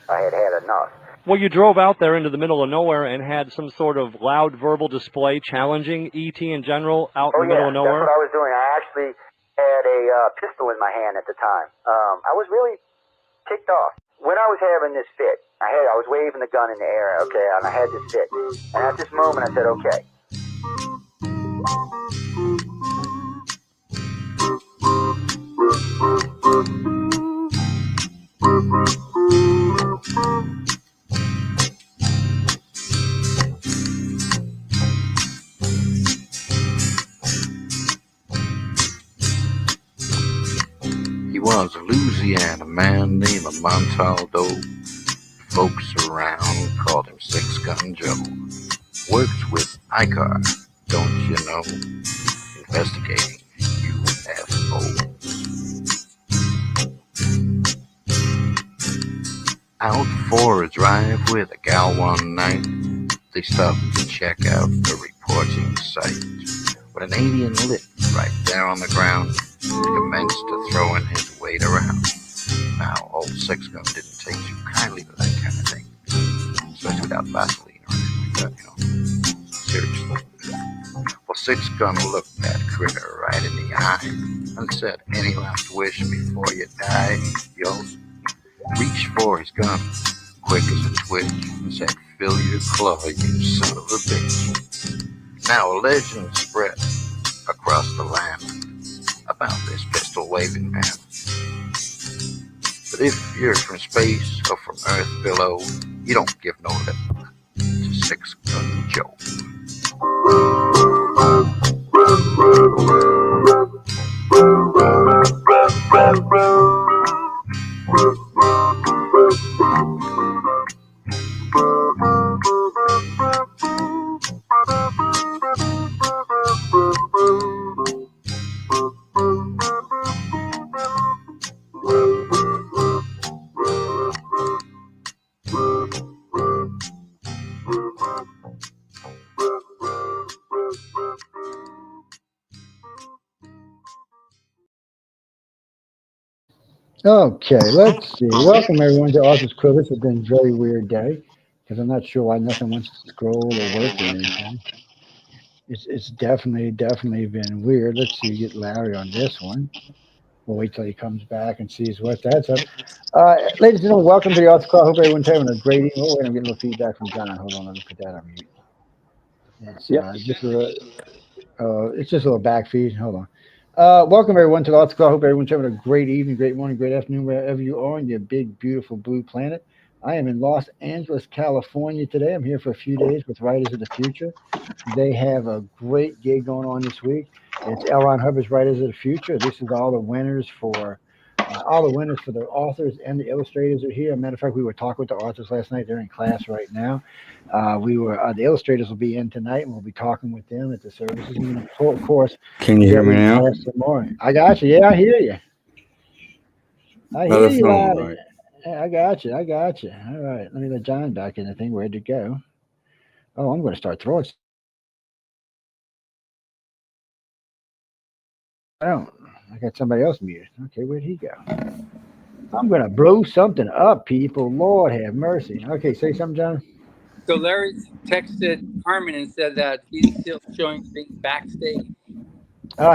I had had enough. Well, you drove out there into the middle of nowhere and had some sort of loud verbal display challenging ET in general out in the middle of nowhere? That's what I was doing. I actually had a pistol in my hand at the time. I was really ticked off. When I was having this fit, I was waving the gun in the air, okay, and I had this fit. And at this moment, I said, okay. He was a Louisiana man named Montaldo. Folks around called him Six Gun Joe. Worked with ICAR, don't you know? Investigating UFOs. Out for a drive with a gal one night, they stopped to check out the reporting site. When an alien lit right there on the ground, he commenced to throwing his weight around. Now, old Six Gun didn't take too kindly to that kind of thing, especially without Vaseline or anything like that, you know. Seriously. Well, Six Gun looked that critter right in the eye and said, "Any last wish before you die?" Yo, reached for his gun, quick as a twitch, and said, "Fill your claw, you son of a bitch." Now a legend spread across the land about this pistol-waving man. But if you're from space or from Earth below, you don't give no lip to Six Gun Joe. Okay, let's see. Welcome everyone to Authrs Quill. This has been a very weird day because I'm not sure why nothing wants to scroll or work or anything. It's definitely been weird. Let's see, get Larry on this one. We'll wait till he comes back and sees what that's up. Ladies and gentlemen, welcome to the Authors Quill. I hope everyone's having a great evening. Oh, wait, I'm getting a little feedback from John. Hold on, let me put that on mute. It's just a little back feed. Hold on. Welcome everyone to the Authors Quill. I hope everyone's having a great evening, great morning, great afternoon, wherever you are on your big, beautiful blue planet. I am in Los Angeles, California today. I'm here for a few days with Writers of the Future. They have a great gig going on this week. It's L. Ron Hubbard's Writers of the Future. This is all the winners for the authors and the illustrators are here. As a matter of fact, we were talking with the authors last night. They're in class right now. The illustrators will be in tonight, and we'll be talking with them at the services. And of course, can you hear me now? I got you. Yeah, I hear you. I hear you loud. Right. I got you. All right, let me let John back in the thing. Where'd it go? Oh, I'm going to start throwing. I got somebody else muted. Okay, where'd he go? I'm going to blow something up, people. Lord have mercy. Okay, say something, John. So Larry texted Carmen and said that he's still showing things backstage.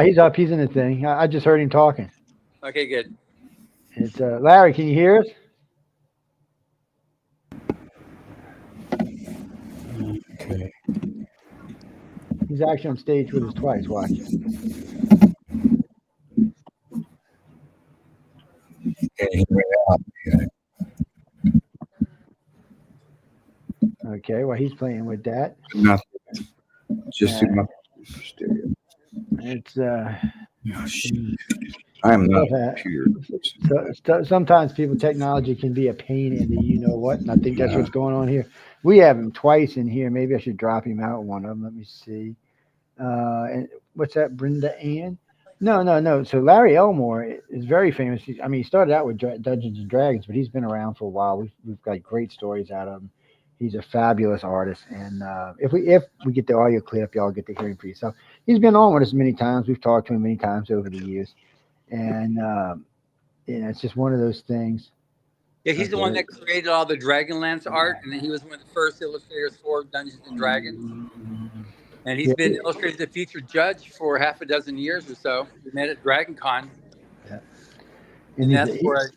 He's up. He's in the thing. I just heard him talking. Okay, good. It's Larry. Can you hear us? Okay. He's actually on stage with us twice. Watch. Okay, well, he's playing with that. Nothing. Just in my stereo. It's I am not pure. So sometimes technology can be a pain in the you know what, and I think that's what's going on here. We have him twice in here. Maybe I should drop him out one of them. Let me see. And what's that, Brenda Ann? No. So Larry Elmore is very famous. He started out with Dungeons and Dragons, but he's been around for a while. We've got great stories out of him. He's a fabulous artist, and if we get the audio clip, y'all get to hear him for yourself. He's been on with us many times. We've talked to him many times over the years, and it's just one of those things. Yeah, he's the one Okay. that created all the Dragonlance art, and he was one of the first illustrators for Dungeons and Dragons. And he's Yeah. been illustrated the featured judge for half a dozen years or so. We met at DragonCon, And and he's that's where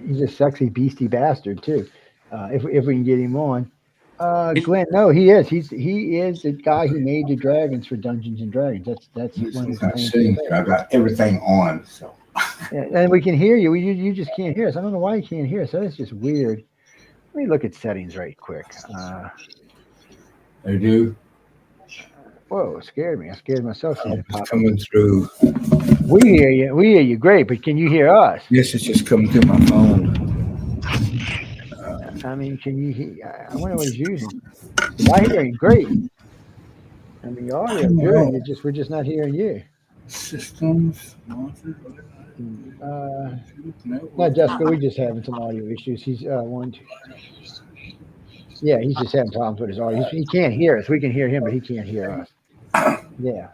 he's a sexy beastie bastard too. If we can get him on. I, Glenn, no, he is. He is the guy who made the dragons for Dungeons and Dragons. That's one of his I'm claims. sitting here. I got everything on. So Yeah, and we can hear you. You just can't hear us. I don't know why you can't hear us. That's just weird. Let me look at settings right quick. they do. Whoa, it scared me. I scared myself. Seeing it It's pop up. coming through. We hear you. We hear you great, but can you hear us? Yes, it's just coming through my phone. I mean, can you hear? I wonder what he's using. 'Cause I hear him great. I mean, your audio is good. We're just not hearing you. Systems. Not Jessica. We're just having some audio issues. He's one, two. Yeah, he's just having problems with his audio. He can't hear us. We can hear him, but he can't hear us. Yeah.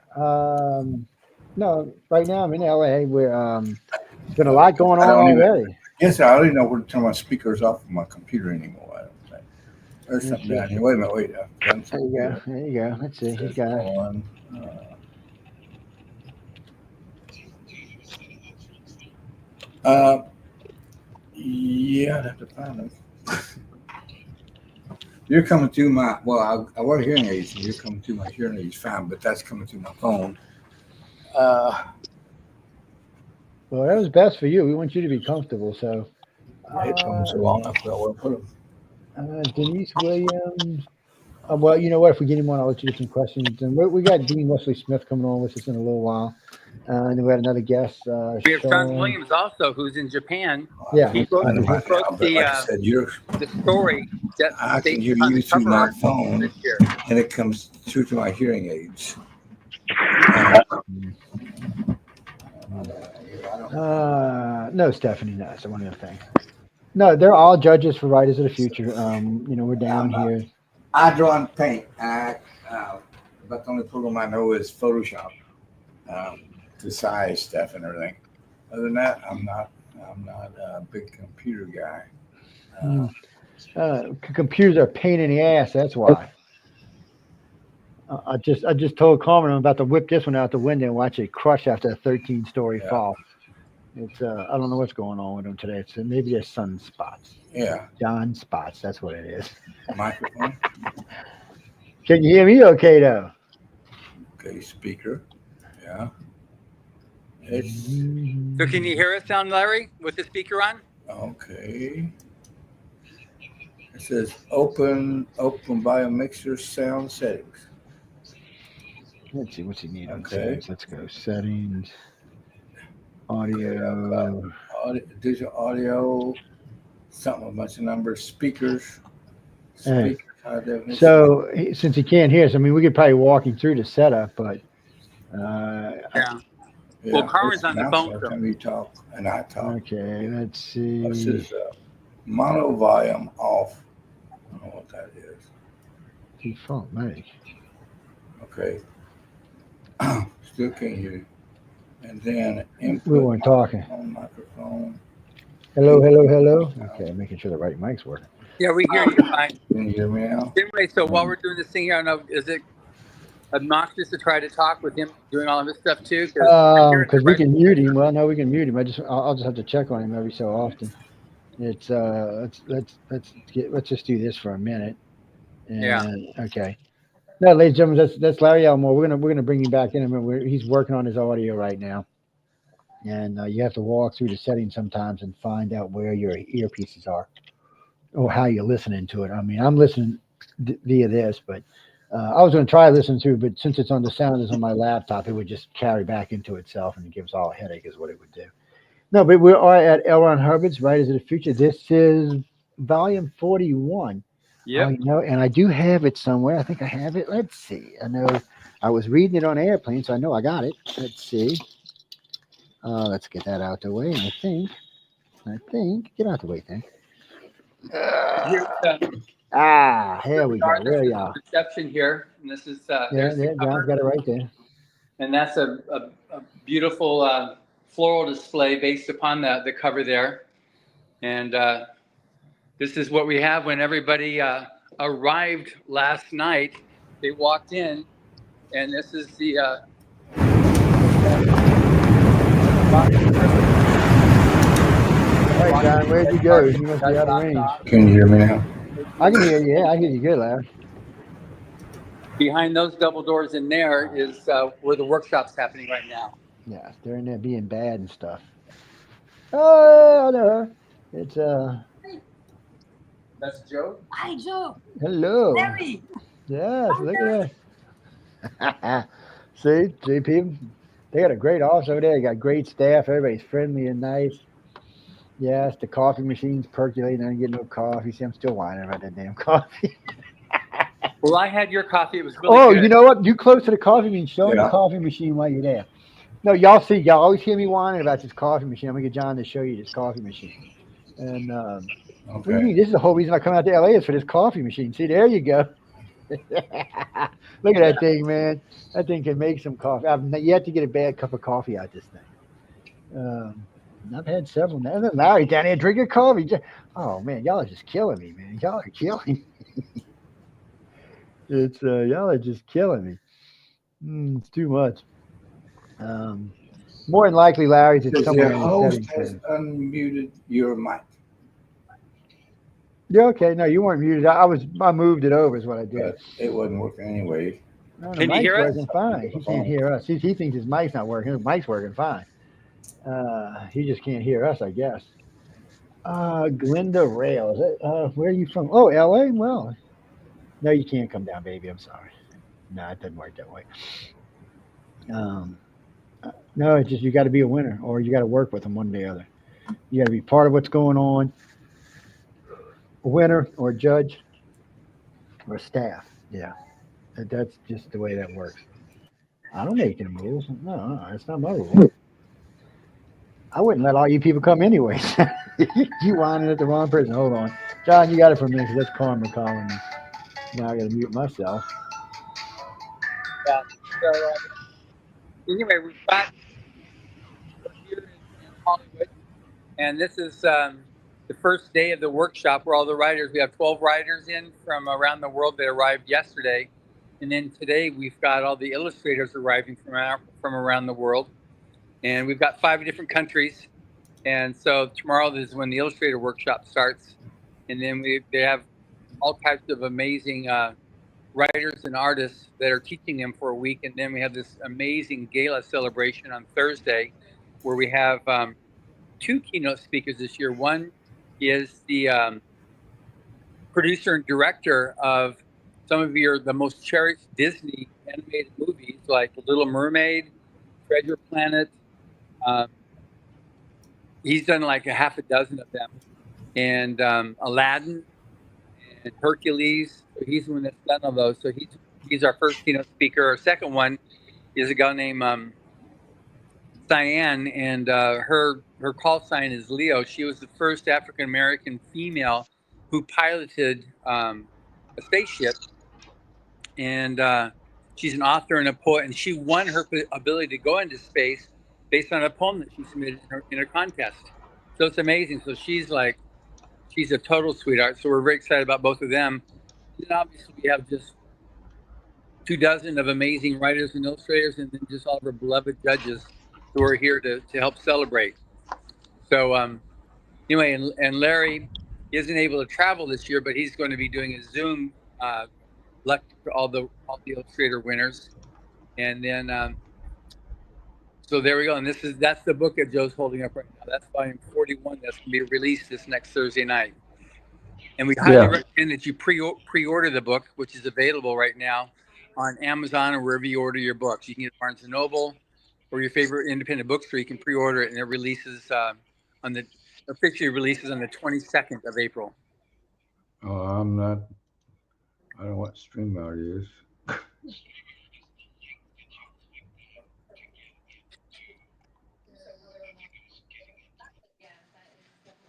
No, right now I'm in LA. We're there's been a lot going on already. Yes, I don't even know where to turn my speakers off of my computer anymore. I don't think. There's something down here. Wait a minute. Wait. There you go. There you go. Let's see. He's got it. On. Yeah, I'd have to find them. You're coming through my, well, I wear hearing aids, and you're coming through my hearing aids fine, but that's coming through my phone. Well, that was best for you. We want you to be comfortable. So, Headphones are long. I forgot where I put them. Denise Williams. Well, you know what? If we get him on, I'll let you get some questions. And we got Dean Wesley Smith coming on with us in a little while. And then we had another guest. we have Sean Williams also, who's in Japan. Yeah. He wrote, I wrote like I said, the story that I can based hear on you the through cover my art phone, this year. and it comes through to my hearing aids. No, Stephanie, no. That's one of the things. No, they're all judges for Writers of the Future. We're down here. I draw and paint. But the only program I know is Photoshop, to size stuff and everything. Other than that, I'm not a big computer guy. Computers are a pain in the ass. That's why. I just told Carmen I'm about to whip this one out the window and watch it crush after a 13-story fall. It's I don't know what's going on with them today. It's maybe they're sunspots. Yeah. John spots. That's what it is. Microphone. Can you hear me okay though? Okay, speaker. Yeah. So can you hear us now, Larry, with the speaker on? Okay. It says open biomixer sound settings. Let's see what's he need on Okay. settings. Let's go settings. Audio. Digital audio. Something, a bunch of numbers. Speakers. Hey. High definition. So since he can't hear us, I mean, we could probably walk him through the setup, but Yeah. Well, Carmen's on the phone, so. Time you talk and I talk. okay, let's see. This is mono volume off. I don't know what that is. Default mic. Okay. Still can't hear you. And then input We weren't talking. microphone. Hello. Okay, making sure the right mic's working. Yeah, we hear you fine. Can you hear me now? Anyway, so while we're doing this thing here, I don't know, is it obnoxious to try to talk with him doing all of this stuff too? Because we can mute him. Well, no, we can mute him. I'll just have to check on him every so often. It's let's just do this for a minute. And, Yeah. Okay. No, ladies and gentlemen, that's Larry Elmore. We're gonna bring him back in a minute. He's working on his audio right now, and you have to walk through the settings sometimes and find out where your earpieces are or how you're listening to it. I mean, I'm listening via this, but I was going to try listening to, but since it's on the sound is on my laptop, it would just carry back into itself and it gives all a headache is what it would do. No, but we are at L. Ron Hubbard's Writers of the Future. This is volume 41. Yeah. And I do have it somewhere. I think I have it. Let's see. I know I was reading it on airplane, so I know I got it. Let's see. Let's get that out the way. I think get out the way, thing. Here's Here we go. There you are. reception here, and this is Yeah, there's the John's cover. got it right there. And that's a beautiful floral display based upon the cover there. And This is what we have when everybody arrived last night. They walked in, and this is the. All right, John, where'd you go? You must be out of range. Can you hear me now? I can hear you. Yeah, I hear you good, Larry. Behind those double doors in there is where the workshop's happening right now. Yeah, they're in there being bad and stuff. Oh, I know her. It's That's Joe. Hi, Joe. hello. Larry. Yes, look at that. See, people, they got a great office over there. They got great staff. Everybody's friendly and nice. Yes, the coffee machine's percolating. I didn't get no coffee. See, I'm still whining about that damn coffee. Well, I had your coffee. It was really Oh, good. you know what? You close to the coffee machine. Show me Yeah. the coffee machine while you're there. No, y'all always hear me whining about this coffee machine. I'm gonna get John to show you this coffee machine. And what do you mean? Okay. This is the whole reason I come out to LA is for this coffee machine. See, there you go. Look at that thing, man. That thing can make some coffee. I've yet to get a bad cup of coffee out this thing. I've had several now. There's Larry down there drinking coffee. Oh man, y'all are just killing me, man. Y'all are killing me. It's y'all are just killing me. It's too much. More than likely, Larry's at Says somewhere your in the host settings. has unmuted your mic. Yeah, okay. No, you weren't muted. I moved it over is what I did. But it wasn't working anyway. No, the Can you mic's hear us? working fine. He can't hear us. He thinks his mic's not working. His mic's working fine. He just can't hear us, I guess. Glinda Rail. Is it, where are you from? Oh, LA? Well, no, you can't come down, baby. I'm sorry. No, it doesn't work that way. No, it's just you got to be a winner or you got to work with them one day or the other. You got to be part of what's going on, a winner or a judge or staff. Yeah, that's just the way that works. I don't make any rules. No, it's not my rule. I wouldn't let all you people come anyway. You whining at the wrong person. Hold on. John, you got it for me because that's Karma calling me. Now I got to mute myself. Yeah. So anyway, we've got here in Hollywood, and this is the first day of the workshop where all the writers. We have 12 writers in from around the world that arrived yesterday, and then today we've got all the illustrators arriving from around the world, and we've got 5 different countries. And so tomorrow is when the illustrator workshop starts, and then they have all types of amazing writers and artists that are teaching them for a week, and then we have this amazing gala celebration on Thursday, where we have 2 keynote speakers this year. One is the producer and director of some of the most cherished Disney animated movies, like Little Mermaid, Treasure Planet. He's done like a half a dozen of them, and Aladdin and Hercules. So he's the one that's done all those. So he's our first keynote speaker. Our second one is a guy named Cyan, and her call sign is Leo. She was the first African American female who piloted a spaceship, and she's an author and a poet, and she won her ability to go into space based on a poem that she submitted in her contest. So it's amazing. So she's a total sweetheart. So we're very excited about both of them. And then obviously we have just 24 of amazing writers and illustrators, and then just all of our beloved judges who are here to help celebrate. So anyway, and Larry isn't able to travel this year, but he's going to be doing a Zoom lecture for all the illustrator winners. And then so there we go. And that's the book that Joe's holding up right now. That's volume 41 that's going to be released this next Thursday night. And we highly recommend that you pre-order the book, which is available right now on Amazon or wherever you order your books. You can get Barnes & Noble or your favorite independent bookstore. You can pre-order it, and it releases officially releases on the 22nd of April. Oh, I'm not. I don't know what StreamYard is.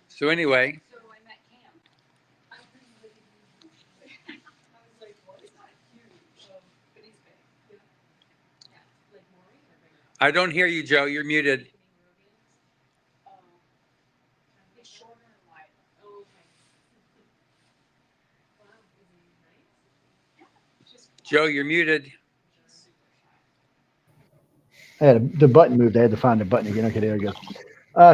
So anyway, I don't hear you, Joe. You're muted. Joe, you're muted. The button moved. I had to find the button again. Okay, there it goes.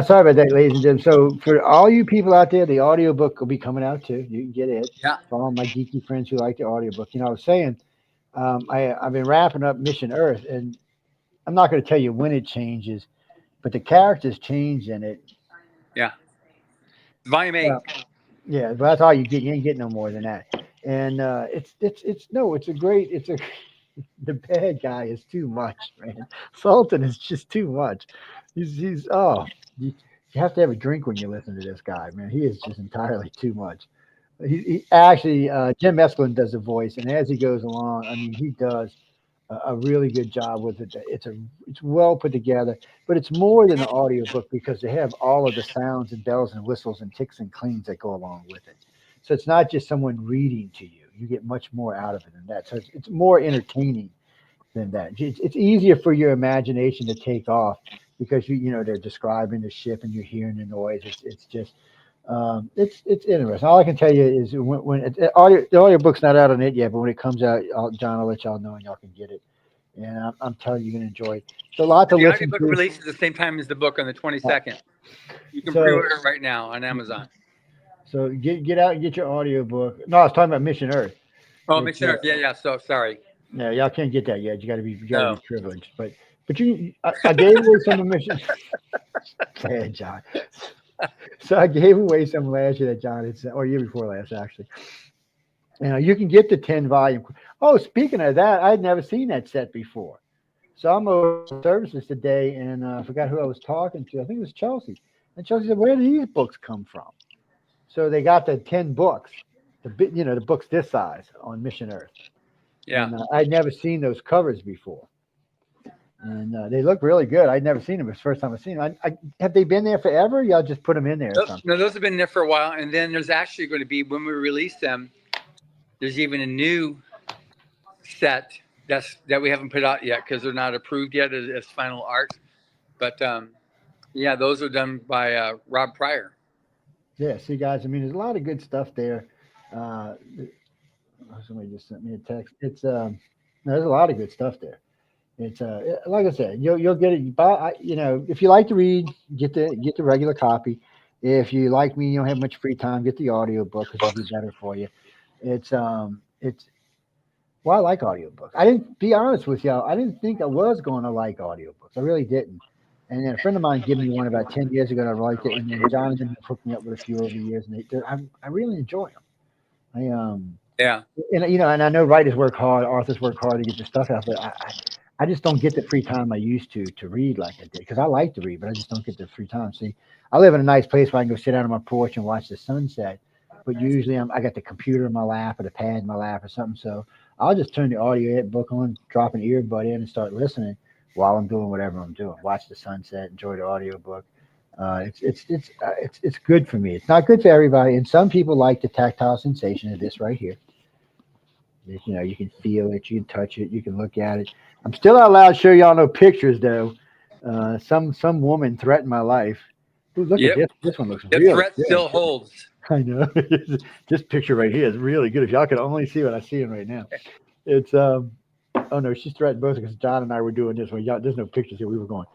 Sorry about that, ladies and gentlemen. So for all you people out there, the audiobook will be coming out too. You can get it. Yeah. For all my geeky friends who like the audiobook. I was saying, I've been wrapping up Mission Earth, and I'm not going to tell you when it changes, but the characters change in it. Yeah. Volume 8. Yeah, but that's all you get. You ain't getting no more than that. And the bad guy is too much, man. Sultan is just too much. You have to have a drink when you listen to this guy, man. He is just entirely too much. He actually Jim Esplin does the voice, and as he goes along, I mean, he does a really good job with it. It's well put together, but it's more than an audiobook because they have all of the sounds and bells and whistles and ticks and clings that go along with it. So it's not just someone reading to you. You get much more out of it than that. So it's more entertaining than that. It's easier for your imagination to take off because they're describing the ship and you're hearing the noise. It's just it's interesting. All I can tell you is when the audiobook's not out on it yet, but when it comes out, John will let y'all know and y'all can get it. And I'm telling you, you're gonna enjoy it. It's a lot to listen to. The audiobook releases at the same time as the book on the 22nd. You can pre-order right now on Amazon. So get out and get your audiobook. No, I was talking about Mission Earth. Oh, Mission Earth. Yeah. So sorry. No, y'all can't get that yet. You got to be privileged. But I gave away some of Mission. Bad, John. So I gave away some last year that John had sent, or year before last, actually. You can get the 10-volume. Oh, speaking of that, I'd never seen that set before. So I'm over services today, and I forgot who I was talking to. I think it was Chelsea. And Chelsea said, "Where do these books come from?" So they got the 10 books, the books this size on Mission Earth. Yeah. And, I'd never seen those covers before. And they look really good. I'd never seen them. It's the first time I've seen them. Have they been there forever? Y'all just put them in there or something? No, those have been there for a while. And then there's actually going to be, when we release them, there's even a new set that we haven't put out yet because they're not approved yet as final art. But, those are done by Rob Pryor. Yeah, see, guys, I mean, there's a lot of good stuff there. Somebody just sent me a text. It's there's a lot of good stuff there. It's like I said, you'll get it. If you like to read, get the regular copy. If you like me, you don't have much free time, get the audiobook because it'll be better for you. I like audiobooks. I didn't be honest with y'all. I didn't think I was going to like audiobooks. I really didn't. And then a friend of mine gave me one about 10 years ago, and I liked it. And then Jonathan hooked me up with a few over the years, and I really enjoy them. And I know writers work hard, authors work hard to get their stuff out, but I just don't get the free time I used to read like I did because I like to read, but I just don't get the free time. See, I live in a nice place where I can go sit out on my porch and watch the sunset, but usually I got the computer in my lap or the pad in my lap or something, so I'll just turn the audio book on, drop an earbud in, and start listening while I'm doing whatever I'm doing. Watch the sunset, enjoy the audiobook. It's good for me. It's not good for everybody, and some people like the tactile sensation of this right here. You can feel it, you can touch it, you can look at it. I'm still not allowed to show y'all no pictures though. Some woman threatened my life. Ooh, look at this. This one looks really threat good. still holds. I know. This picture right here is really good. If y'all could only see what I'm seeing right now. It's oh no, she's threatened both because John and I were doing this one. There's no pictures here. We were going.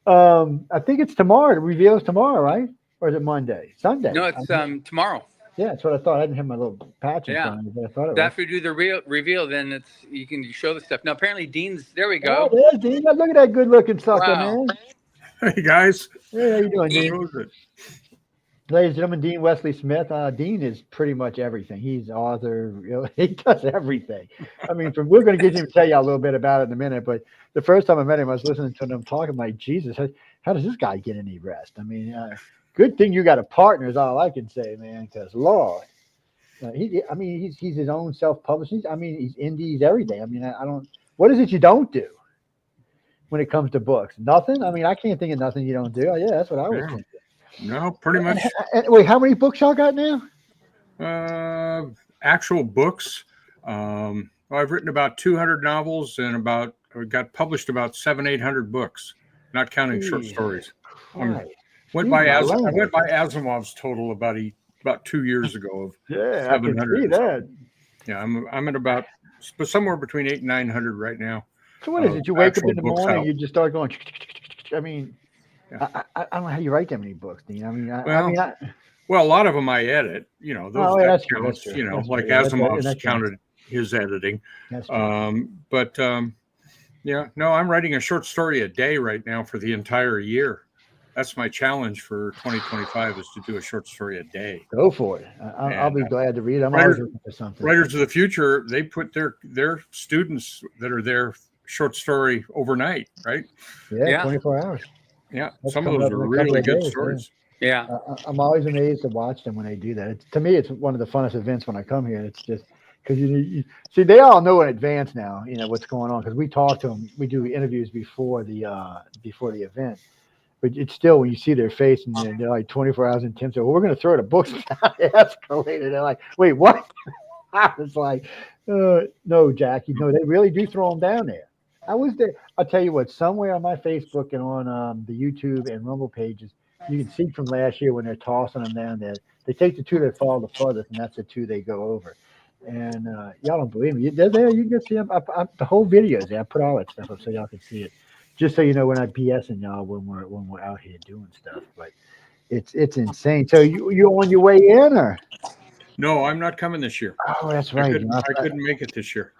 I think it's tomorrow. The reveal is tomorrow, right? Or is it Monday? Sunday? No, it's tomorrow. Yeah, that's what I thought. I didn't have my little patch in front of me, but I thought it was. After you do the reveal, then you can show the stuff. Now, apparently, Dean's. There we go. Oh, there's Dean. Look at that good-looking sucker, man. Hey guys. Hey, how you doing, Dean? Ladies and gentlemen, Dean Wesley Smith. Dean is pretty much everything. He's author. He does everything. I mean, we're going to get him to tell you a little bit about it in a minute. But the first time I met him, I was listening to him talking. I'm like, Jesus, how does this guy get any rest? I mean, good thing you got a partner is all I can say, man. Because Lord, he's his own self-publishing. I mean, he's indies, everything. I mean, I don't. What is it you don't do when it comes to books? Nothing. I mean, I can't think of nothing you don't do. Yeah, that's what I was thinking. No, pretty much. Wait, how many books y'all got now? Actual books. I've written about 200 novels and got published about 700-800 books, not counting short stories. I went by Asimov's total about 2 years ago of 700. I can see that. Yeah, I'm at about somewhere between 800 and 900 right now. So what is it? You wake up actual in the books morning, out. you just start going. I mean, Yeah. I don't know how you write that many books, Dean. I mean, Well, well, a lot of them I edit. You know, those oh, yeah, that that's true. counts. That's true. You know, That's like true. Yeah, Asimov's that counts. counted his editing. That's true. Yeah, no, I'm writing a short story a day right now for the entire year. That's my challenge for 2025 is to do a short story a day. Go for it. I'll be glad to read. I'm always looking for something. Writers of the Future, they put their students that are there short story overnight, right? Yeah, 24 hours. Yeah, That's some of coming those up in are a couple really of good days, stories. Yeah. I'm always amazed to watch them when they do that. To me, it's one of the funnest events when I come here. It's just because you see, they all know in advance now, what's going on because we talk to them. We do interviews before the event. But it's still when you see their face and they're like 24 hours intense. Well, we're going to throw the books down the escalator. They're like, wait, what? I was like, no, Jackie, no, they really do throw them down there. I was there. I'll tell you what, somewhere on my Facebook and on the YouTube and Rumble pages, you can see from last year when they're tossing them down there. They take the two that fall the farthest, and that's the two they go over. And y'all don't believe me. They're there. You can see them. The whole video is there. I put all that stuff up so y'all can see it. Just so you know, we're not BSing y'all when we're out here doing stuff. But it's insane. So you on your way in, or? No, I'm not coming this year. Oh, that's right. I couldn't make it this year.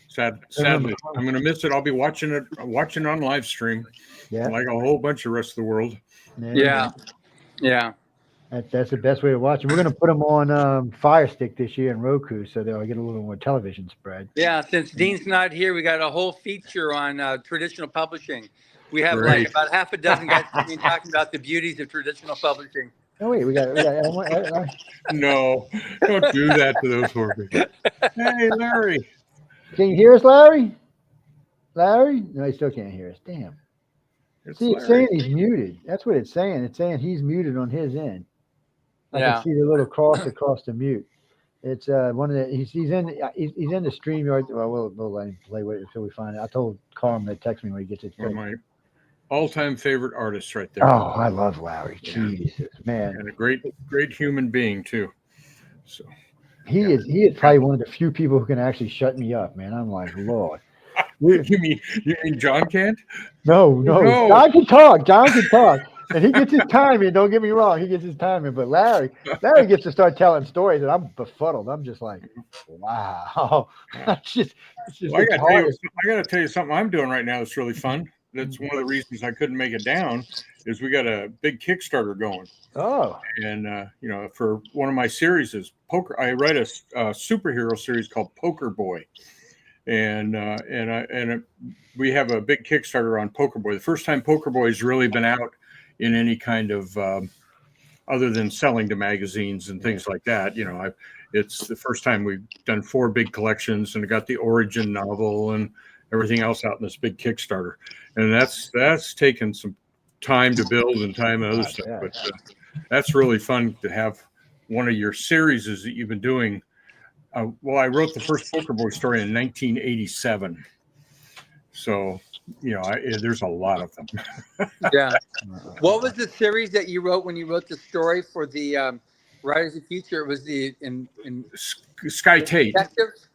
Sadly, I'm going to miss it. I'll be watching it on live stream, like a whole bunch of the rest of the world. Yeah. That's the best way to watch it. We're going to put them on Fire Stick this year in Roku, so they'll get a little more television spread. Yeah, since Dean's not here, we got a whole feature on traditional publishing. We have Great. like about half a dozen guys talking about the beauties of traditional publishing. Oh wait, we got No, don't do that to those poor people. Hey, Larry. Can you hear us, Larry? Larry? No, he still can't hear us. Damn. See, it's saying he's muted. That's what it's saying. It's saying he's muted on his end. I can see the little cross across the mute. It's one of the he's in the StreamYard. Well, we'll let him play with it until we find it. I told Carm to text me when he gets it. One of my all-time favorite artists, right there. Oh, I love Larry. Jesus, man, and a great human being too. So he is probably one of the few people who can actually shut me up, man. I'm like, Lord. You mean John can't? No. John can talk. And he gets his time in. Don't get me wrong. He gets his time in. But Larry gets to start telling stories, and I'm befuddled. I'm just like, wow. I got to tell you something I'm doing right now that's really fun. That's one of the reasons I couldn't make it down is we got a big Kickstarter going. Oh. And, for one of my series is poker. I write a superhero series called Poker Boy. And we have a big Kickstarter on Poker Boy. The first time Poker Boy has really been out in any kind of other than selling to magazines and things like that. It's the first time we've done 4 big collections and got the origin novel and everything else out in this big Kickstarter. And that's taken some time to build and time and other stuff. But that's really fun to have one of your series that you've been doing. I wrote the first Poker Boy story in 1987. So, there's a lot of them. Yeah. What was the series that you wrote when you wrote the story for the Writers of the Future? It was in Sky Tate. Detectives?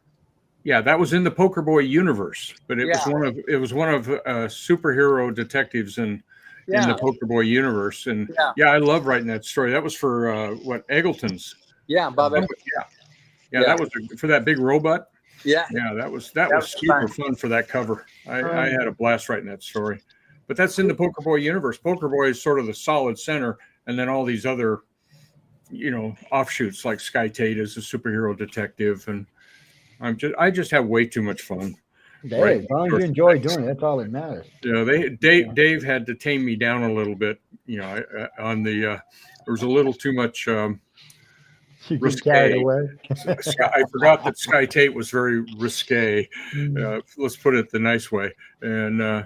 Yeah, that was in the Poker Boy universe, but it was one of superhero detectives in the Poker Boy universe. And I love writing that story. That was for Eggleton's. Yeah, Bob. Yeah, that was for that big robot. Yeah, that was super fun for that cover. I had a blast writing that story. But that's in the Poker Boy universe. Poker Boy is sort of the solid center, and then all these other, offshoots like Sky Tate is a superhero detective, and I just have way too much fun. Hey, as long as you enjoy doing it, that's all that matters. Dave had to tame me down a little bit. There was a little too much. Risque. I forgot that Sky Tate was very risque. Let's put it the nice way. And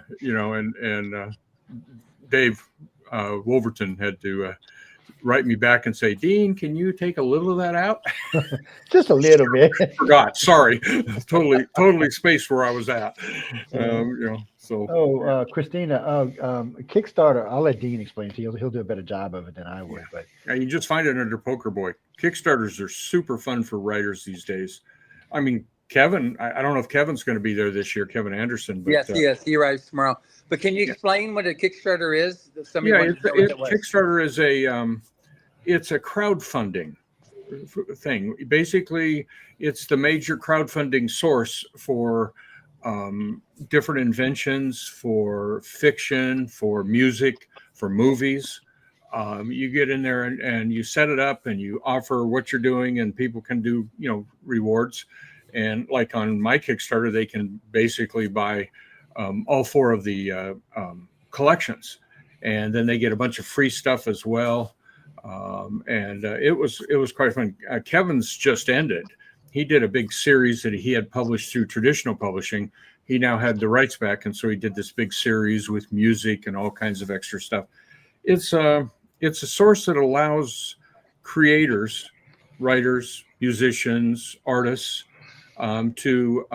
Dave Wolverton had to write me back and say, Dean, can you take a little of that out? Just a little bit. Forgot. Sorry. Totally spaced where I was at. Christina, Kickstarter, I'll let Dean explain to you. He'll do a better job of it than I would. But you just find it under Poker Boy. Kickstarters are super fun for writers these days. I mean, Kevin, I don't know if Kevin's going to be there this year, Kevin Anderson. But, yes, he arrives tomorrow. But can you explain what a Kickstarter is? Somebody yeah, wanted to know what that was. Kickstarter is it's a crowdfunding thing. Basically, it's the major crowdfunding source for different inventions, for fiction, for music, for movies. You get in there and you set it up and you offer what you're doing, and people can do, rewards. And like on my Kickstarter, they can basically buy all 4 of the collections, and then they get a bunch of free stuff as well. It was quite fun. Kevin's just ended. He did a big series that he had published through traditional publishing. He now had the rights back, and so he did this big series with music and all kinds of extra stuff. It's a source that allows creators, writers, musicians, artists to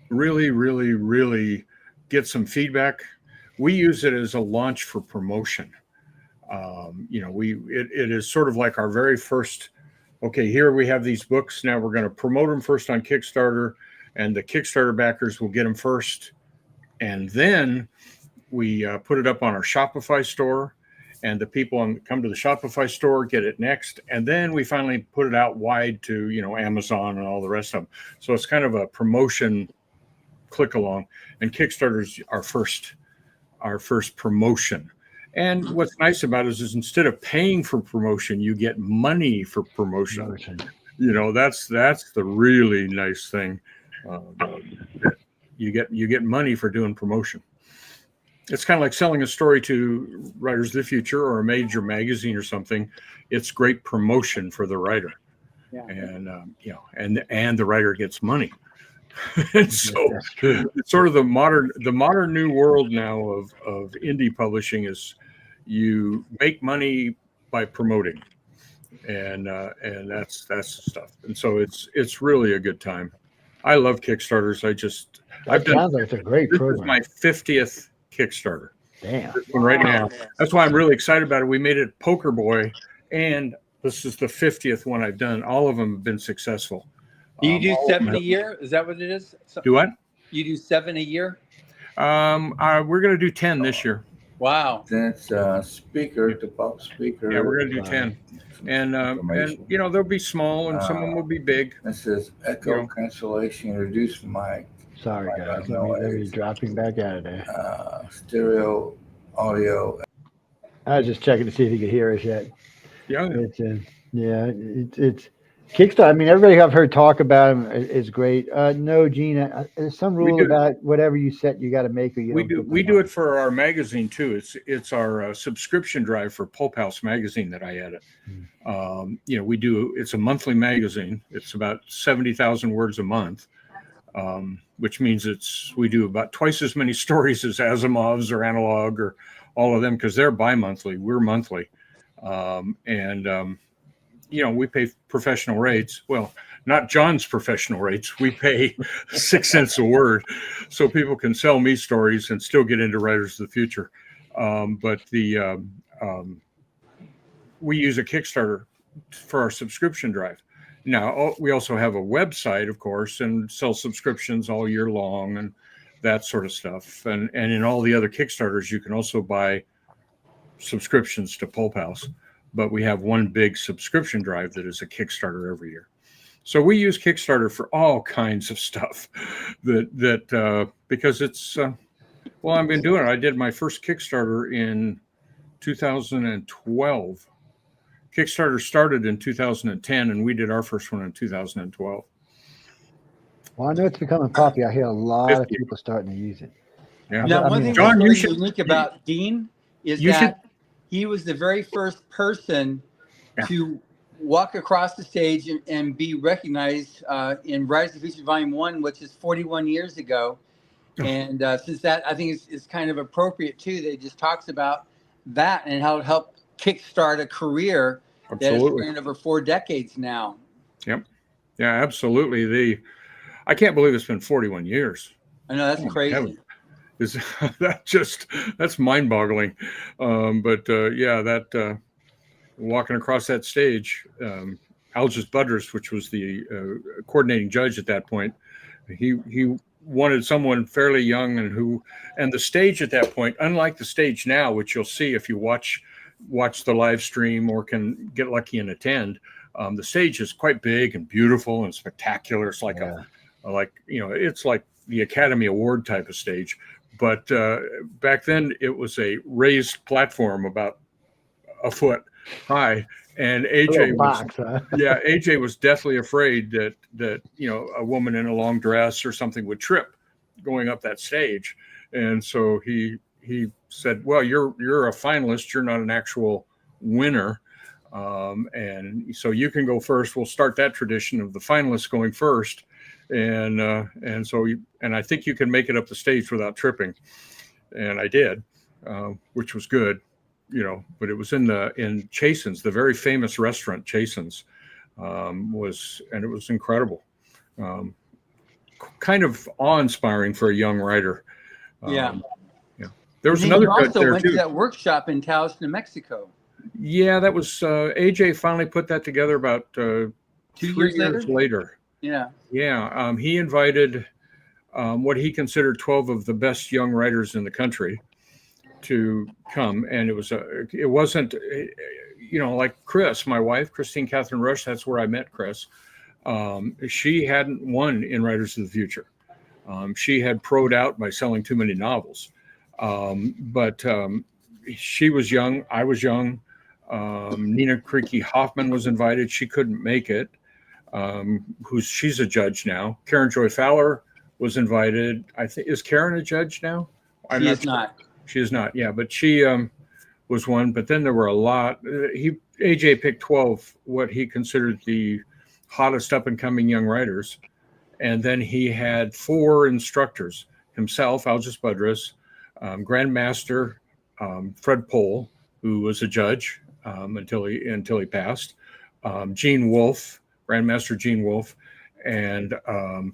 really, really, really get some feedback. We use it as a launch for promotion. It is sort of like our very first, okay, here we have these books. Now we're going to promote them first on Kickstarter, and the Kickstarter backers will get them first. And then we put it up on our Shopify store, and the people come to the Shopify store get it next. And then we finally put it out wide to, Amazon and all the rest of them. So it's kind of a promotion click along, and Kickstarter's our first promotion. And what's nice about it is instead of paying for promotion, you get money for promotion. That's the really nice thing. You get money for doing promotion. It's kind of like selling a story to Writers of the Future or a major magazine or something. It's great promotion for the writer, and the writer gets money. And so it's sort of the modern new world now of indie publishing is you make money by promoting, and that's the stuff. And so it's really a good time. I love Kickstarters. Sounds like it's a great program. This is my 50th Kickstarter. Damn. This one right now. That's why I'm really excited about it. We made it Poker Boy, and this is the 50th one I've done. All of them have been successful. Do you do 7 a year? Is that what it is? Do what? You do 7 a year? We're going to do 10 this year. Wow. That's speaker to pop speaker. Yeah, we're going to do 10. And they'll be small and some of them will be big. This says echo cancellation, reduce mic. Sorry, guys. Let me dropping back out of there. Stereo audio. I was just checking to see if you could hear us yet. Yeah. It's Kickstarter. I mean, everybody I've heard talk about them is great. No, Gina, there's some rule about whatever you set, you got to make. We do it for our magazine too. It's our subscription drive for Pulp House magazine that I edit. We do. It's a monthly magazine. It's about 70,000 words a month, which means we do about twice as many stories as Asimov's or Analog or all of them because they're bi-monthly. We're monthly, we pay professional rates. Well, not John's professional rates. We pay 6 cents a word so people can sell me stories and still get into Writers of the Future. We use a Kickstarter for our subscription drive. Now, we also have a website, of course, and sell subscriptions all year long and that sort of stuff. And in all the other Kickstarters, you can also buy subscriptions to Pulp House. But we have one big subscription drive that is a Kickstarter every year. So we use Kickstarter for all kinds of stuff because it's, I've been doing it. I did my first Kickstarter in 2012. Kickstarter started in 2010 and we did our first one in 2012. Well, I know it's becoming popular. I hear a lot of people starting to use it. Yeah. Now, one thing John, that's really unique about Dean is that he was the very first person to walk across the stage and be recognized in Rise of the Future Volume 1, which is 41 years ago. And since that, I think is kind of appropriate, too. That it just talks about that and how it helped kickstart a career that has spanned over 4 decades now. Yep. Yeah, absolutely. I can't believe it's been 41 years. I know, that's crazy. Heaven. That's mind-boggling. Walking across that stage, Algis Budrus, which was the coordinating judge at that point. He wanted someone fairly young and the stage at that point, unlike the stage now, which you'll see if you watch the live stream or can get lucky and attend. The stage is quite big and beautiful and spectacular. It's like it's like the Academy Award type of stage. But back then it was a raised platform about a foot high. And AJ AJ was deathly afraid that a woman in a long dress or something would trip going up that stage. And so he said, well, you're a finalist, you're not an actual winner. And so you can go first. We'll start that tradition of the finalists going first. And I think you can make it up the stage without tripping. And I did, which was good. But it was in Chasen's, the very famous restaurant Chasen's, and it was incredible. Kind of awe-inspiring for a young writer. Yeah. There was another also there went too. to that workshop in Taos, New Mexico. Yeah, that was AJ finally put that together about 3 years later. Yeah. Yeah. He invited what he considered 12 of the best young writers in the country to come, and it wasn't like Chris, my wife, Christine Catherine Rush. That's where I met Chris. She hadn't won in Writers of the Future. She had pro'd out by selling too many novels, but she was young. I was young. Nina Creaky Hoffman was invited. She couldn't make it. She's a judge now. Karen Joy Fowler was invited. I think, is Karen a judge now? She is not. She is not, yeah, but she was one. But then there were a lot. AJ picked 12, what he considered the hottest up-and-coming young writers. And then he had 4 instructors, himself, Algis Budrus, Grandmaster Fred Pohl, who was a judge until he passed, Gene Wolfe, Grandmaster Gene Wolfe, and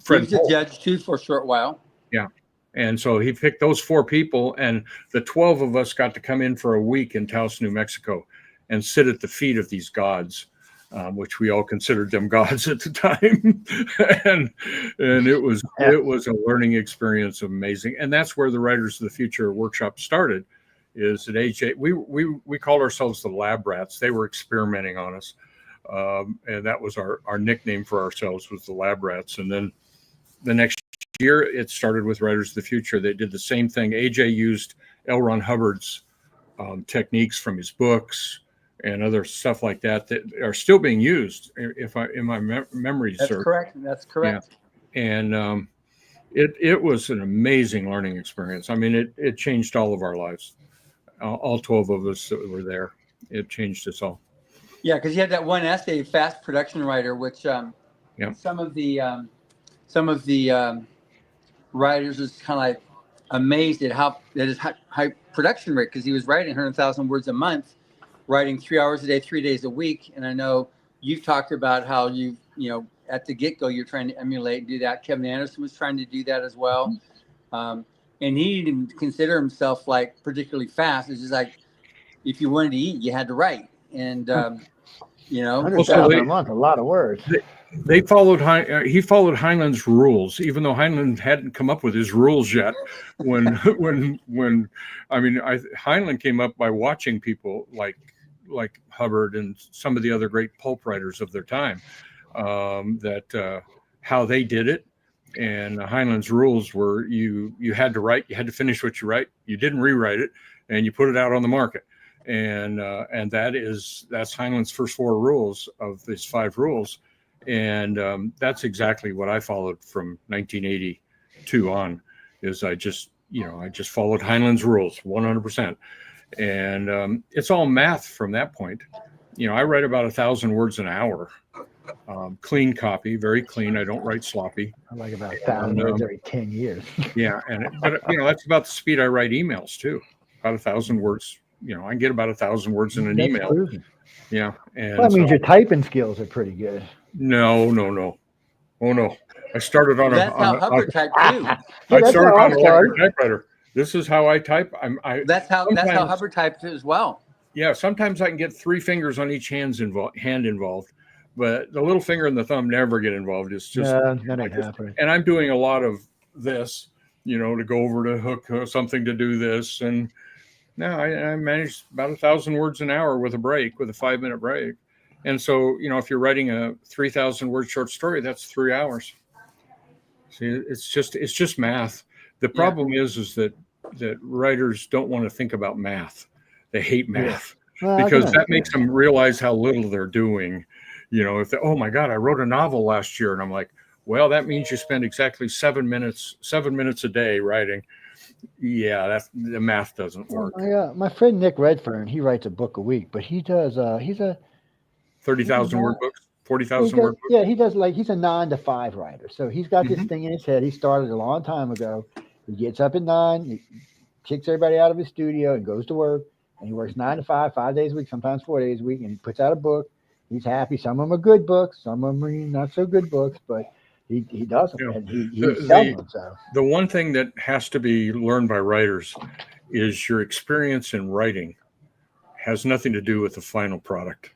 Fred He was a judge, too, for a short while. Yeah. And so he picked those 4 people, and the 12 of us got to come in for a week in Taos, New Mexico, and sit at the feet of these gods, which we all considered them gods at the time. and it was a learning experience, amazing. And that's where the Writers of the Future workshop started. Is at AJ, we called ourselves the lab rats. They were experimenting on us, and that was our nickname for ourselves, was the lab rats. And then the next year, it started with Writers of the Future. They did the same thing. AJ used L. Ron Hubbard's techniques from his books and other stuff like that are still being used, in my memory serves. That's correct. Yeah. And it was an amazing learning experience. I mean, it changed all of our lives. All 12 of us that were there. It changed us all. Yeah, because you had that one essay, Fast Production Writer, which some of the writers was kind of like amazed at his high production rate, because he was writing 100,000 words a month, writing 3 hours a day, 3 days a week. And I know you've talked about how at the get-go you're trying to emulate and do that. Kevin Anderson was trying to do that as well. And he didn't consider himself like particularly fast. It's just like, if you wanted to eat, you had to write. And 100,000 a month, a lot of words. He followed Heinlein's rules, even though Heinlein hadn't come up with his rules yet. Heinlein came up by watching people like Hubbard and some of the other great pulp writers of their time, how they did it. And Heinlein's rules were you had to write, you had to finish what you write, you didn't rewrite it, and you put it out on the market. And that's Heinlein's first 4 rules of his 5 rules. And that's exactly what I followed from 1982 on. Is I just followed Heinlein's rules 100%. And it's all math from that point. I write about 1,000 words an hour. Clean copy, very clean. I don't write sloppy. I like about 1,000 words every 10 years. Yeah, but that's about the speed I write emails too. About 1,000 words. I can get about 1,000 words in an email. Cruising. Yeah, and that means your typing skills are pretty good. No. Oh no! I started on That's how Hubbard typed too. I started on a typewriter. This is how I type. That's how Hubbard typed as well. Yeah, sometimes I can get 3 fingers on each hand involved. but the little finger and the thumb never get involved. It's just, that ain't happening. and I'm doing a lot of this, to go over to hook something to do this. And now I manage about 1,000 words an hour with a 5-minute break. And so, if you're writing a 3,000 word short story, that's 3 hours. See, it's just math. The problem is that writers don't want to think about math. They hate math because that makes them realize how little they're doing. If they, oh my God, I wrote a novel last year, and I'm like, well, that means you spend exactly 7 minutes a day writing. Yeah, the math doesn't work. My friend Nick Redfern, he writes a book a week, but he does. He's a 30,000 word books, 40,000 word books. Yeah, he does he's a 9 to 5 writer. So he's got this thing in his head. He started a long time ago. He gets up at 9, he kicks everybody out of his studio and goes to work. And he works 9 to 5, 5 days a week, sometimes 4 days a week, and he puts out a book. He's happy. Some of them are good books, some of them are not so good books, but he does them. And he's selling them. So the one thing that has to be learned by writers is your experience in writing has nothing to do with the final product.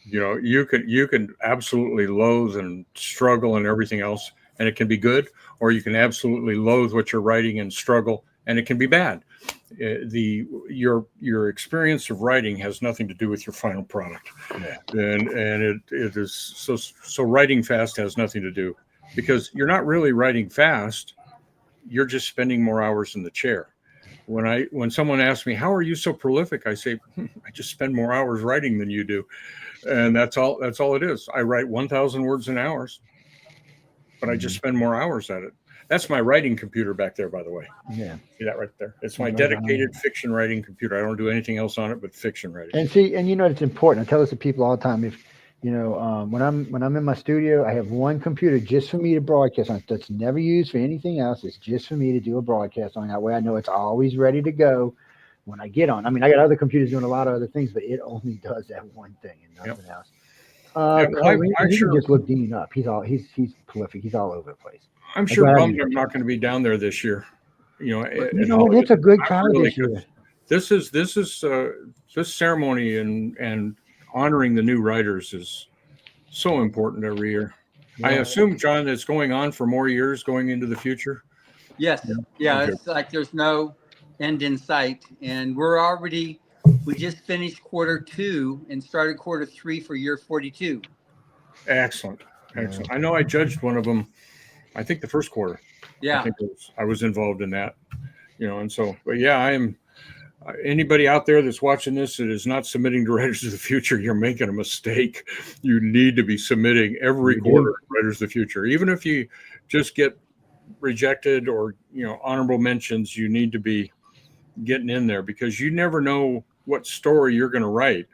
You can absolutely loathe and struggle and everything else, and it can be good, or you can absolutely loathe what you're writing and struggle, and it can be bad. Your experience of writing has nothing to do with your final product, and it is so writing fast has nothing to do, because you're not really writing fast. You're just spending more hours in the chair. When someone asks me, how are you so prolific? I say, I just spend more hours writing than you do. And that's all it is. I write 1,000 words an hour, but I just spend more hours at it. That's my writing computer back there, by the way. Yeah. See that right there? It's my dedicated fiction writing computer. I don't do anything else on it but fiction writing. And see, and it's important. I tell this to people all the time. If when I'm in my studio, I have one computer just for me to broadcast on. That's never used for anything else. It's just for me to do a broadcast on. That way I know it's always ready to go when I get on. I mean, I got other computers doing a lot of other things, but it only does that one thing and nothing else. You can just look Dean up. He's prolific. He's all over the place. I'm sure bummed I'm not going to be down there this year. It's a good crowd this year. This ceremony and honoring the new writers is so important every year. Yeah. I assume, John, it's going on for more years going into the future. Yes. Yeah. Okay. It's like there's no end in sight, and we just finished Q2 and started Q3 for year 42. Excellent. I know I judged one of them, I think the first quarter. Yeah. I was involved in that, and so, but yeah, I am. Anybody out there that's watching this that is not submitting to Writers of the Future, you're making a mistake. You need to be submitting every quarter to Writers of the Future. Even if you just get rejected or, honorable mentions, you need to be getting in there, because you never know what story you're going to write.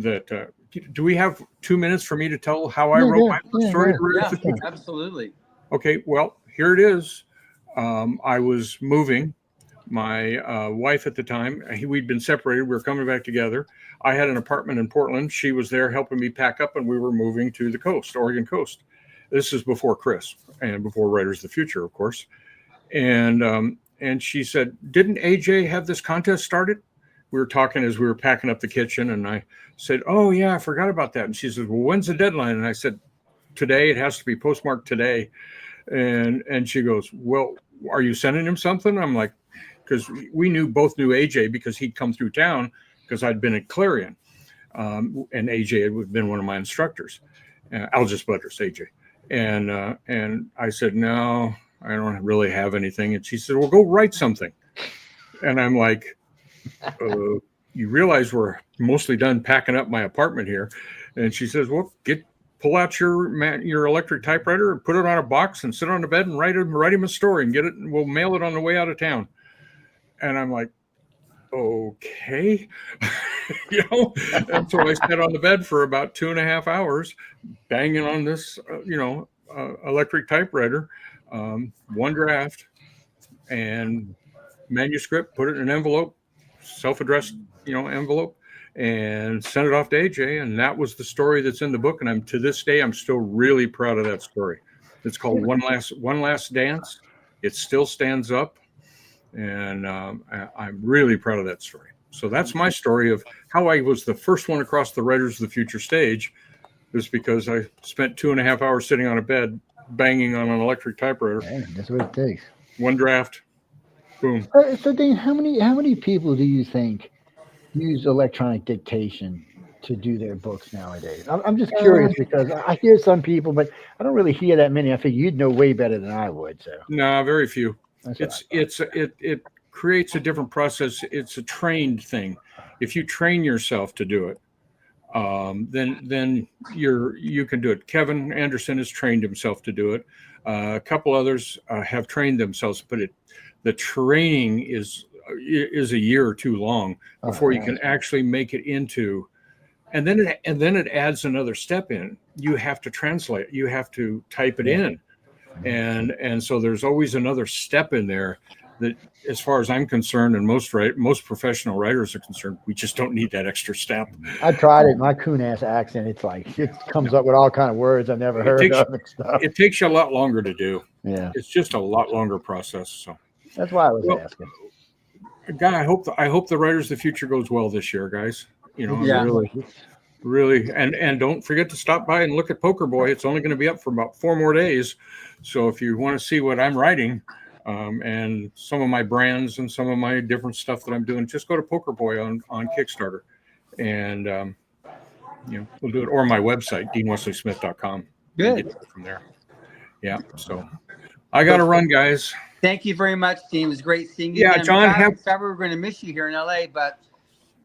Do we have 2 minutes for me to tell how I wrote my story? Yeah, absolutely. Okay, well, here it is. I was moving. My wife at the time, we'd been separated. We were coming back together. I had an apartment in Portland. She was there helping me pack up, and we were moving to the coast, Oregon coast. This is before Chris and before Writers of the Future, of course. And she said, didn't AJ have this contest started? We were talking as we were packing up the kitchen, and I said, oh, yeah, I forgot about that. And she said, well, when's the deadline? And I said, today. It has to be postmarked today. And she goes, well, are you sending him something? I'm like, because we both knew AJ because he'd come through town because I'd been at Clarion. And AJ had been one of my instructors. I'll just buttress AJ. And I said, no, I don't really have anything. And she said, well, go write something. And I'm like, you realize we're mostly done packing up my apartment here. And she says, well, pull out your electric typewriter and put it on a box and sit on the bed and write him a story and get it, and we'll mail it on the way out of town. And I'm like, okay, and so I sat on the bed for about 2.5 hours, banging on this, electric typewriter, one draft and manuscript, put it in an envelope, self-addressed, envelope, and sent it off to AJ. And that was the story that's in the book. And to this day, I'm still really proud of that story. It's called One Last Dance. It still stands up. And I'm really proud of that story. So that's my story of how I was the first one across the Writers of the Future stage. is because I spent 2.5 hours sitting on a bed banging on an electric typewriter. Hey, that's what it takes. One draft, boom. So, Dean, how many people do you think use electronic dictation to do their books nowadays? I'm just curious because I hear some people, but I don't really hear that many. I think you'd know way better than I would. So No, very few. that's what It creates a different process. It's a trained thing. If you train yourself to do it, then you can do it. Kevin Anderson has trained himself to do it. A couple others have trained themselves, but the training is a year or two long before you can actually make it into. And then it adds another step in. You have to translate. You have to type it in, and so there's always another step in there. That, as far as I'm concerned, and most professional writers are concerned, we just don't need that extra step. I tried it. My coon-ass accent, it's like it comes up with all kind of words I've never heard of and stuff. It takes you a lot longer to do. Yeah, It's just a lot longer process. So that's why I was asking. God, I hope the Writers of the Future goes well this year, guys. You know, Yeah. really, and don't forget to stop by and look at Poker Boy. It's only going to be up for about 4 more days. So if you want to see what I'm writing, and some of my brands and some of my different stuff that I'm doing, just go to Poker Boy on Kickstarter, and we'll do it, or my website, deanwesleysmith.com. Good. Get it from there. Yeah. So I got to run, guys. Thank you very much, Dean. It was great seeing you. Yeah, again. John, Sorry we're going to miss you here in LA, but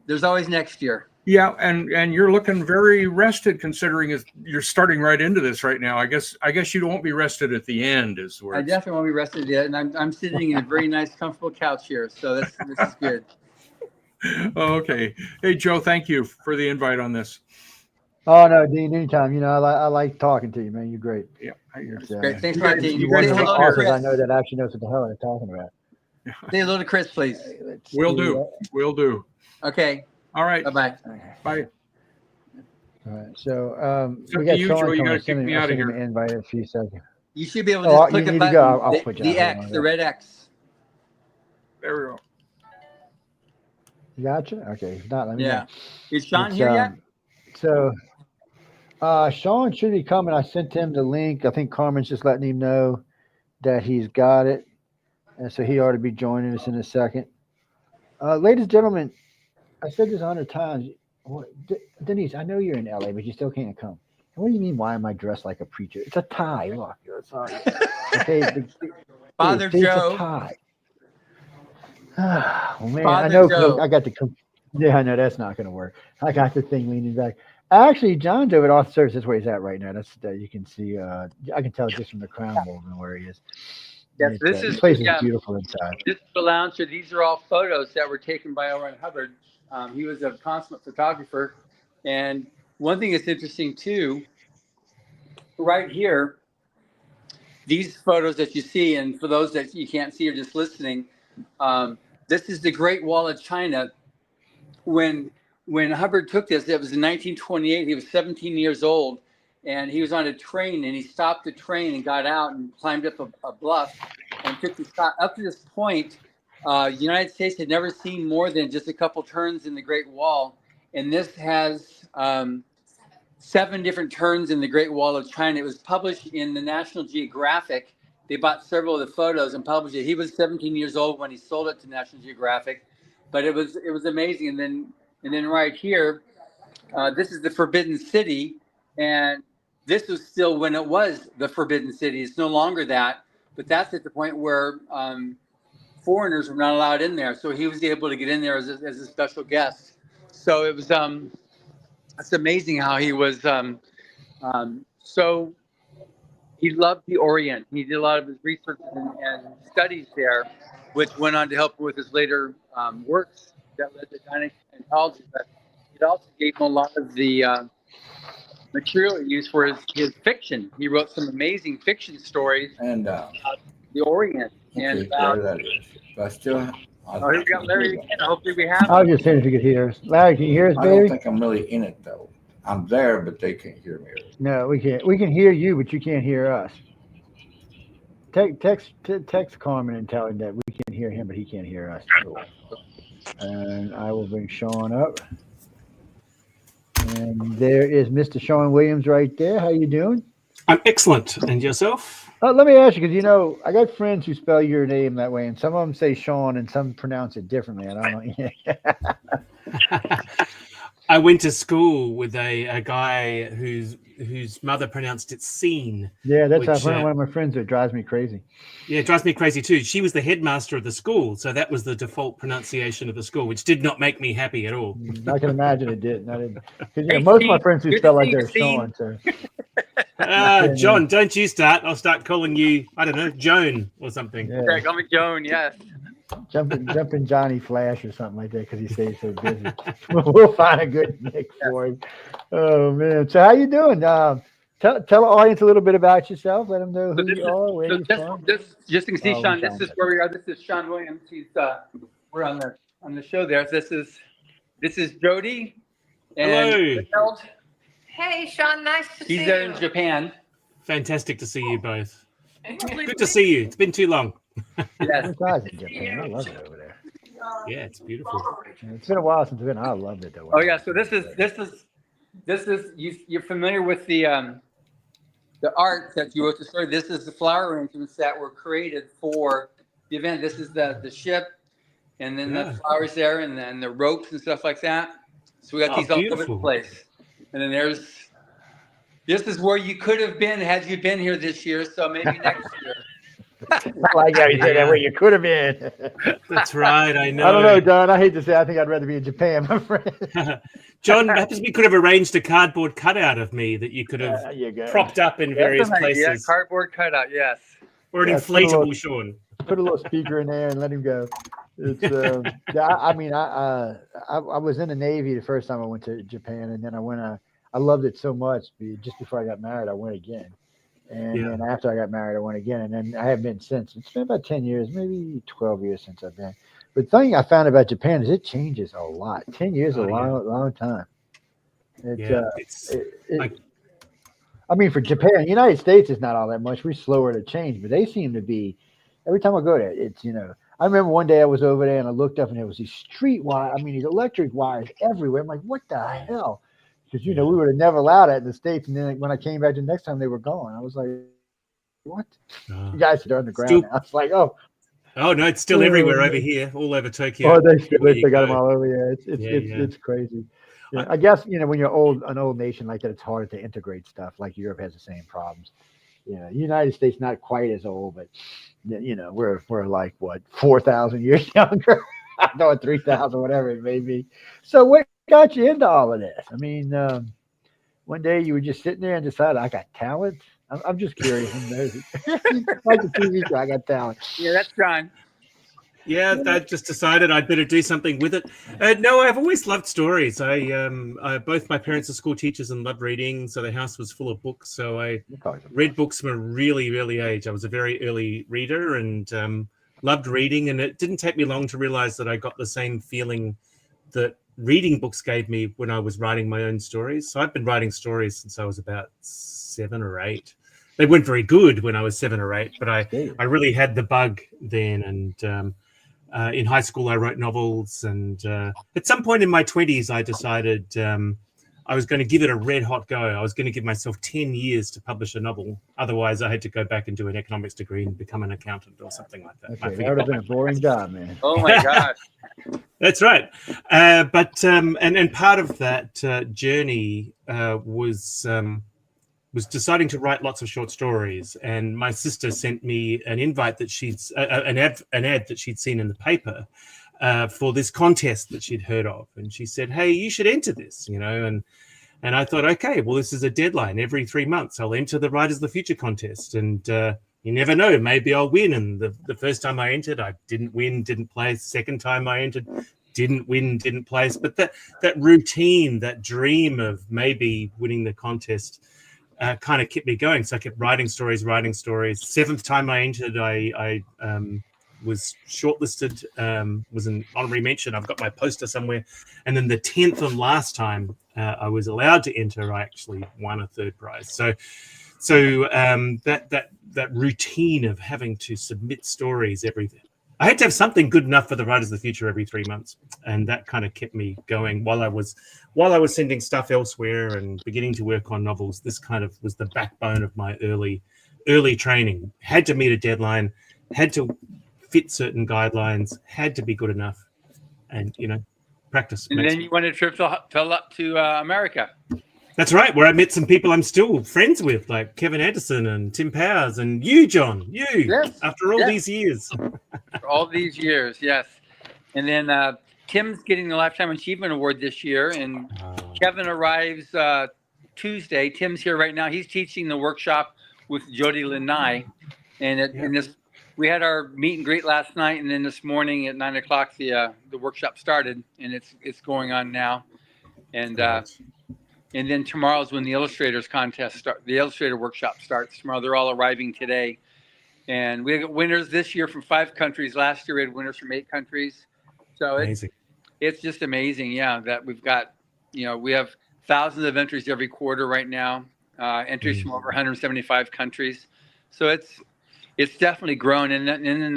there's always next year. Yeah, and you're looking very rested, considering you're starting right into this right now. I guess you won't be rested at the end, is where I definitely won't be rested yet, and I'm sitting in a very nice, comfortable couch here, so this is good. Okay. Hey, Joe, thank you for the invite on this. Oh no, Dean, anytime. You know, I like talking to you, man. You're great. Yeah. It's, Great. Thanks You a lot, guys- Dean. you You're one guys of Say the take hello to care. authors I Chris. know that actually knows what the hell they're talking about. Say hello to Chris, please. Let's Will see, do. Will do. Okay. All right. Bye-bye. Bye. All right, so It's up we to got you, Sean Joe. You coming. gotta I'll kick send me him- I'll out of send him here. an invite in a few seconds. You should be able to Oh, just you click a need to button. go. I'll put you the out. X, the red X. There we go. You gotcha? Okay. If not, let me Yeah. know. Is Sean It's, here yet? So Sean should be coming. I sent him the link. I think Carmen's just letting him know that he's got it. And so he ought to be joining us in a second. Ladies and gentlemen, I said this 100 times. Denise, I know you're in LA, but you still can't come. What do you mean, why am I dressed like a preacher? It's a tie. Look, sorry. Okay, Father it's a Joe. tie. Oh, man, Father I know. Joe. I got the. Yeah, I know that's not going to work. I got the thing leaning back. Actually, John's over at Authors Service. That's where he's at right now. That's you can see. I can tell just from the crown movement where he is. Yes, It's, this this is place is beautiful inside. This is the lounge. So these are all photos that were taken by L. Ron Hubbard. He was a consummate photographer. And one thing that's interesting too, right here, these photos that you see, and for those that you can't see or just listening, this is the Great Wall of China. When Hubbard took this, it was in 1928. He was 17 years old, and he was on a train, and he stopped the train and got out and climbed up a bluff and took the shot. Up to this point, the United States had never seen more than just a couple turns in the Great Wall, and this has 7 different turns in the Great Wall of China. It was published in the National Geographic. They bought several of the photos and published it. He was 17 years old when he sold it to National Geographic, but it was amazing. And then right here, this is the Forbidden City, and this was still when it was the Forbidden City. It's no longer that, but that's at the point where foreigners were not allowed in there. So he was able to get in there as a special guest. So it was it's amazing how he was so he loved the Orient. He did a lot of his research and studies there, which went on to help him with his later works that led to Scientology. But it also gave him a lot of the material he used for his fiction. He wrote some amazing fiction stories And about the Orient and okay, about. there that is. But I still. Oh, here we got Larry again. Hopefully we have I him. was just saying if you could hear us. Larry, can you hear us, I don't baby? think I'm really in it though. I'm there, but they can't hear me. No, we can't. We can hear you, but you can't hear us. Text Carmen and tell him that we can hear him, but he can't hear us. And I will bring Sean up. And there is Mr. Sean Williams right there. How you doing? I'm excellent. And yourself? Let me ask you, because I got friends who spell your name that way, and some of them say Sean, and some pronounce it differently. I don't know. I went to school with a guy whose mother pronounced it scene. Yeah, that's one of my friends that drives me crazy. Yeah, it drives me crazy too. She was the headmaster of the school, so that was the default pronunciation of the school, which did not make me happy at all. I can imagine it didn't. Because most of my friends who spell like they're Sean. So. John, don't you start. I'll start calling you, I don't know, Joan or something. Yeah, call me Joan, yes. Jumping Johnny Flash or something like that because he stays so busy. We'll find a good nick for him. Oh man! So how you doing? Tell the audience a little bit about yourself. Let them know who you are, where you're from. Just to see Sean. This is where we are. This is Sean Williams. We're on the show there. This is Jody. And hello. Hey, Sean. Nice to see you. He's there in Japan. Fantastic to see you both. Good to see you. It's been too long. Yes. I love it over there. Yeah, it's beautiful. It's been a while since I've been. I loved it though. Oh yeah. So this is you're familiar with the art that you wrote the story. This is the flower arrangements that were created for the event. This is the ship, and then the flowers there, and then the ropes and stuff like that. So we got these all over the place. And then this is where you could have been had you been here this year. So maybe next year. I like how you said that, where you could have been. That's right. I know. I don't know, Don. I hate to say, I think I'd rather be in Japan, my friend. John, perhaps we could have arranged a cardboard cutout of me that you could have propped up in various places. Yeah, cardboard cutout, yes. Or an inflatable, Sean. Put a little speaker in there and let him go. It's I was in the Navy the first time I went to Japan, and then I loved it so much. Just before I got married, I went again. And then after I got married, I went again. And then I have been since. It's been about 10 years, maybe 12 years since I've been. But the thing I found about Japan is it changes a lot. 10 years is a long time. I mean, for Japan, United States is not all that much. We're slower to change, but they seem to be. Every time I go there, it's, I remember one day I was over there and I looked up and there was these street wires. I mean, these electric wires everywhere. I'm like, what the hell? Because, we would have never allowed that in the States. And then when I came back the next time, they were gone. I was like, what? You guys are underground now. I was like, oh. Oh, no, it's still everywhere over here, all over Tokyo. Oh, they got them all over here. It's crazy. Yeah, I guess, when you're an old nation like that, it's harder to integrate stuff. Like Europe has the same problems. United States not quite as old, but we're like what 4,000 years younger. I know 3,000, whatever it may be. So what got you into all of this? I mean, one day you were just sitting there and decided I got talent. I'm just curious. Like the TV show, I got talent. Yeah, that's John. Yeah, I just decided I'd better do something with it. No, I've always loved stories. Both my parents are school teachers and loved reading, so the house was full of books. So I read books from a really early age. I was a very early reader and loved reading, and it didn't take me long to realize that I got the same feeling that reading books gave me when I was writing my own stories. So I've been writing stories since I was about 7 or 8. They weren't very good when I was 7 or 8, but I really had the bug then. And in high school, I wrote novels. And at some point in my 20s, I decided I was going to give it a red hot go. I was going to give myself 10 years to publish a novel. Otherwise, I had to go back and do an economics degree and become an accountant or something like that. Okay, that would have been a boring job, man. Oh, my gosh. That's right. But part of that journey was deciding to write lots of short stories, and my sister sent me an invite that an ad that she'd seen in the paper for this contest that she'd heard of, and she said, "Hey, you should enter this," and I thought, okay, well, this is a deadline. Every 3 months, I'll enter the Writers of the Future contest, and you never know, maybe I'll win. And the first time I entered, I didn't win, didn't place. Second time I entered, didn't win, didn't place. But that routine, that dream of maybe winning the contest. Kind of kept me going. So I kept writing stories. 7th time I entered, I was shortlisted, was an honorary mention. I've got my poster somewhere. And then the 10th and last time I was allowed to enter, I actually won a 3rd prize. So that routine of having to submit stories every I had to have something good enough for the Writers of the Future every 3 months, and that kind of kept me going while I was sending stuff elsewhere and beginning to work on novels. This kind of was the backbone of my early training. Had to meet a deadline, had to fit certain guidelines, had to be good enough, and practice. And then you went a trip to America. That's right, where I met some people I'm still friends with, like Kevin Anderson and Tim Powers and you, John. Yes. After all these years. For all these years, yes. And then Tim's getting the Lifetime Achievement Award this year, and Kevin arrives Tuesday. Tim's here right now. He's teaching the workshop with Jody Lynn Nye. And we had our meet and greet last night, and then this morning at 9 o'clock the workshop started, and it's going on now. And then tomorrow's when the illustrators the illustrator workshop starts tomorrow. They're all arriving today. And we got winners this year from 5 countries. Last year we had winners from 8 countries. So it's just amazing, that we've got, we have thousands of entries every quarter right now, entries from over 175 countries. So it's definitely grown. And then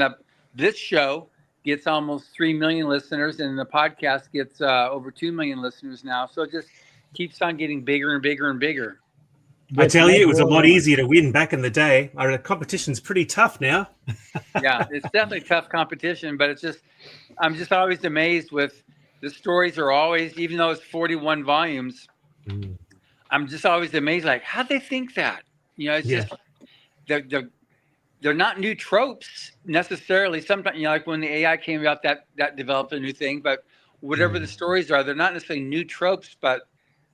this show gets almost 3 million listeners, and the podcast gets over 2 million listeners now. So it just keeps on getting bigger and bigger and bigger. I tell you, it was a lot easier to win back in the day. The competition's pretty tough now. Yeah, it's definitely tough competition, but I'm just always amazed with the stories are always, even though it's 41 volumes, I'm just always amazed, like, how'd they think that? It's just, they're not new tropes necessarily. Sometimes, like when the AI came about, that developed a new thing, but whatever the stories are, they're not necessarily new tropes, but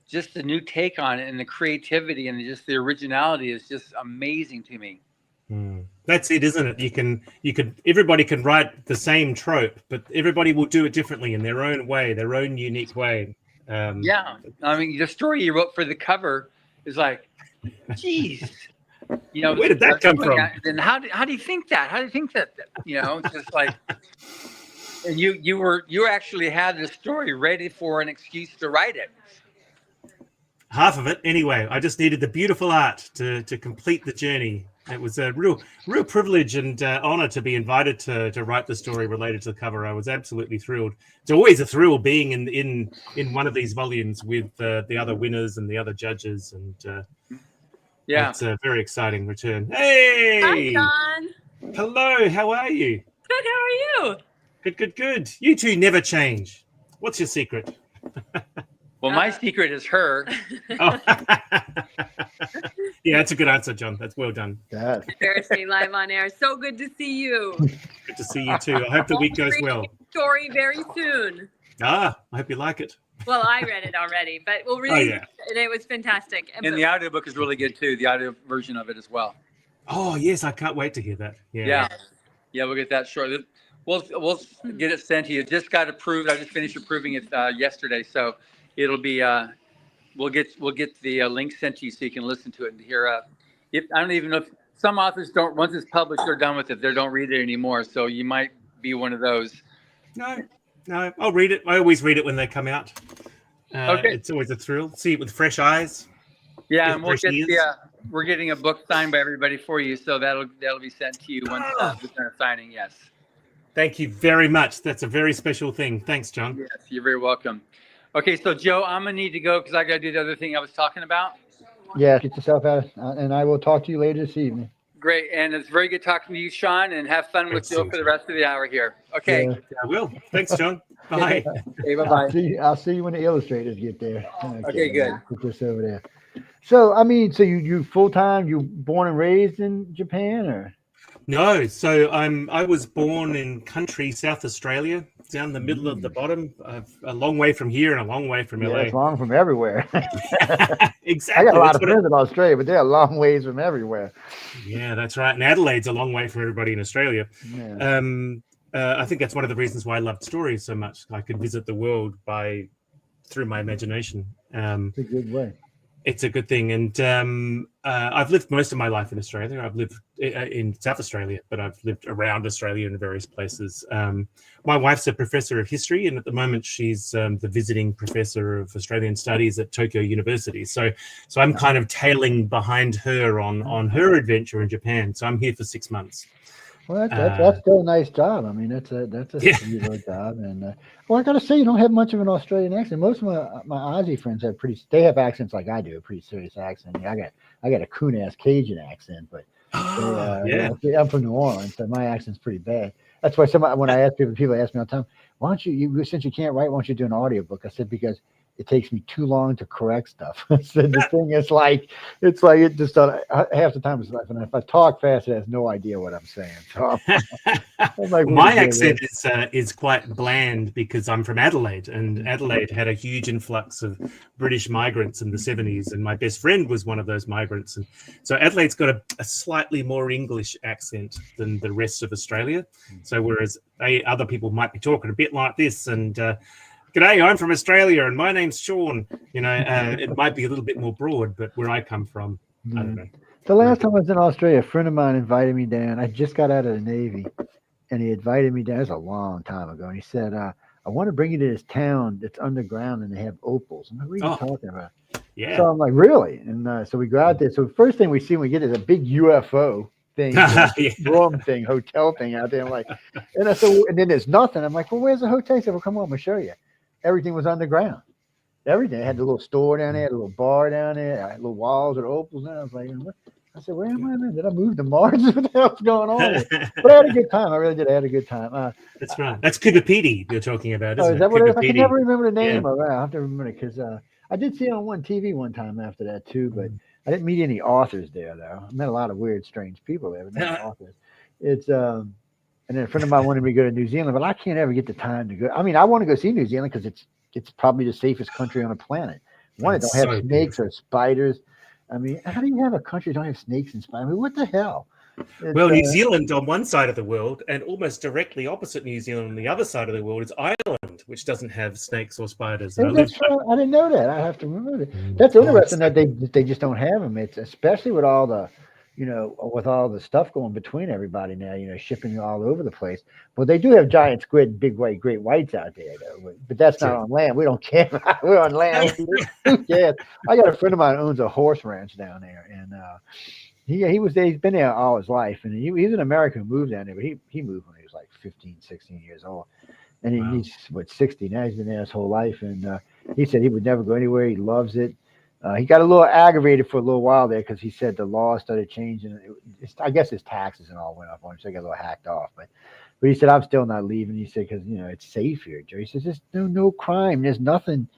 just the new take on it, and the creativity and just the originality is just amazing to me. That's it, isn't it? Everybody can write the same trope, but everybody will do it differently in their own way, their own unique way. I mean, the story you wrote for the cover is like, geez, where did that come from? And how do you think that? How do you think that? Just like, and you actually had the story ready for an excuse to write it. Half of it, anyway. I just needed the beautiful art to complete the journey. It was a real privilege and honor to be invited to write the story related to the cover. I was absolutely thrilled. It's always a thrill being in one of these volumes with the other winners and the other judges, and it's a very exciting return. Hey, hi, John. Hello, how are you? Good. How are you? Good. You two never change. What's your secret? Well, my secret is her. Oh. Yeah, that's a good answer, John. That's well done. Embarrassing live on air. So good to see you. Good to see you too. I hope the week goes well. Story very soon. I hope you like it. Well, I read it already, but we'll read it. And it was fantastic. And the audiobook is really good too. The audio version of it as well. Oh yes, I can't wait to hear that. Yeah, we'll get that shortly. We'll get it sent to you. Just got approved. I just finished approving it yesterday, so it'll be. We'll get the link sent to you so you can listen to it and hear. I don't even know if some authors don't. Once it's published, they're done with it. They don't read it anymore. So you might be one of those. No, I'll read it. I always read it when they come out. Okay. It's always a thrill. See it with fresh eyes. Yeah, and we're getting a book signed by everybody for you, so that'll be sent to you once we're done signing. Yes. Thank you very much. That's a very special thing. Thanks, John. Yes, you're very welcome. Okay, so Joe, I'm gonna need to go because I got to do the other thing I was talking about. Yeah, get yourself out, and I will talk to you later this evening. Great, and it's very good talking to you, Sean, and have fun with Joe for the rest of the hour here. Okay. Yeah, I will. Thanks, John. Bye. Okay, bye-bye. I'll see you when the illustrators get there. Okay, good. Put this over there. So, you full-time, you born and raised in Japan, or? No, so I was born in country South Australia, down the middle of the bottom, a long way from here and a long way from LA. It's long from everywhere. Exactly. I got a lot of friends in Australia, but they're a long ways from everywhere. Yeah, that's right. And Adelaide's a long way from everybody in Australia. Yeah. I think that's one of the reasons why I loved stories so much. I could visit the world through my imagination. It's a good way. It's a good thing. And I've lived most of my life in Australia. I've lived in South Australia, but I've lived around Australia in various places. My wife's a professor of history, and at the moment she's the visiting professor of Australian studies at Tokyo University. So I'm kind of tailing behind her on her adventure in Japan. So I'm here for 6 months. Well, that's still a nice job. I mean, that's a studio job, and well, I gotta say, you don't have much of an Australian accent. Most of my Aussie friends they have accents like I do, a pretty serious accent. Yeah, I got a coon ass Cajun accent, but I'm from New Orleans, so my accent's pretty bad. That's why when I ask people ask me all the time, why don't you since you can't write, why don't you do an audiobook? I said because it takes me too long to correct stuff. So the thing is it just half the time it's like, and if I talk fast, it has no idea what I'm saying. So I'm like, my accent is quite bland because I'm from Adelaide, and Adelaide had a huge influx of British migrants in the 70s, and my best friend was one of those migrants, and so Adelaide's got a slightly more English accent than the rest of Australia. So whereas other people might be talking a bit like this, and g'day, I'm from Australia and my name's Sean. It might be a little bit more broad, but where I come from, I don't know. The last time I was in Australia, a friend of mine invited me down. I just got out of the Navy, and he invited me down. It was a long time ago. And he said, I want to bring you to this town that's underground and they have opals. I'm like, what are you talking about? Yeah. So I'm like, really? And so we go out there. So the first thing we see when we get is a big UFO thing, room thing, hotel thing out there. I'm like, and then there's nothing. I'm like, well, where's the hotel? He said, well, come on, I'll show you. Everything was underground. Everything. It had a little store down there, a little bar down there, had little walls with opals. And I was like, I said, where am I, man? Did I move to Mars? What the hell's going on here? But I had a good time. I really did. I had a good time. That's right. That's Kubapidi you're talking about, isn't is that it? what it is? I can never remember the name Yeah. of it. I have to remember it because I did see it on one TV one time after that too, but I didn't meet any authors there though. I met a lot of weird, strange people there, but not authors. It's and then a friend of mine wanted me to go to New Zealand, but I can't ever get the time to go. I mean, I want to go see New Zealand because it's probably the safest country on the planet. One, it don't have snakes or spiders. I mean, how do you have a country that don't have snakes and spiders? I mean, what the hell? Well, New Zealand on one side of the world, and almost directly opposite New Zealand on the other side of the world is Ireland, which doesn't have snakes or spiders. I didn't know that. I have to remember that. That's interesting that they just don't have them. It's especially with all the, with all the stuff going between everybody now, shipping all over the place. But they do have giant squid, big white, great whites out there, though. But that's not on land. We don't care. We're on land. Who cares? I got a friend of mine who owns a horse ranch down there, and he's been there all his life, and he's an American who moved down there, but he moved when he was like 15, 16 years old. And he's 60 now. He's been there his whole life, and he said he would never go anywhere. He loves it. He got a little aggravated for a little while there because he said the law started changing. I guess his taxes and all went up on him, so he got a little hacked off. But he said, I'm still not leaving. He said, because, it's safe here, Joe. He says, there's no crime. There's nothing.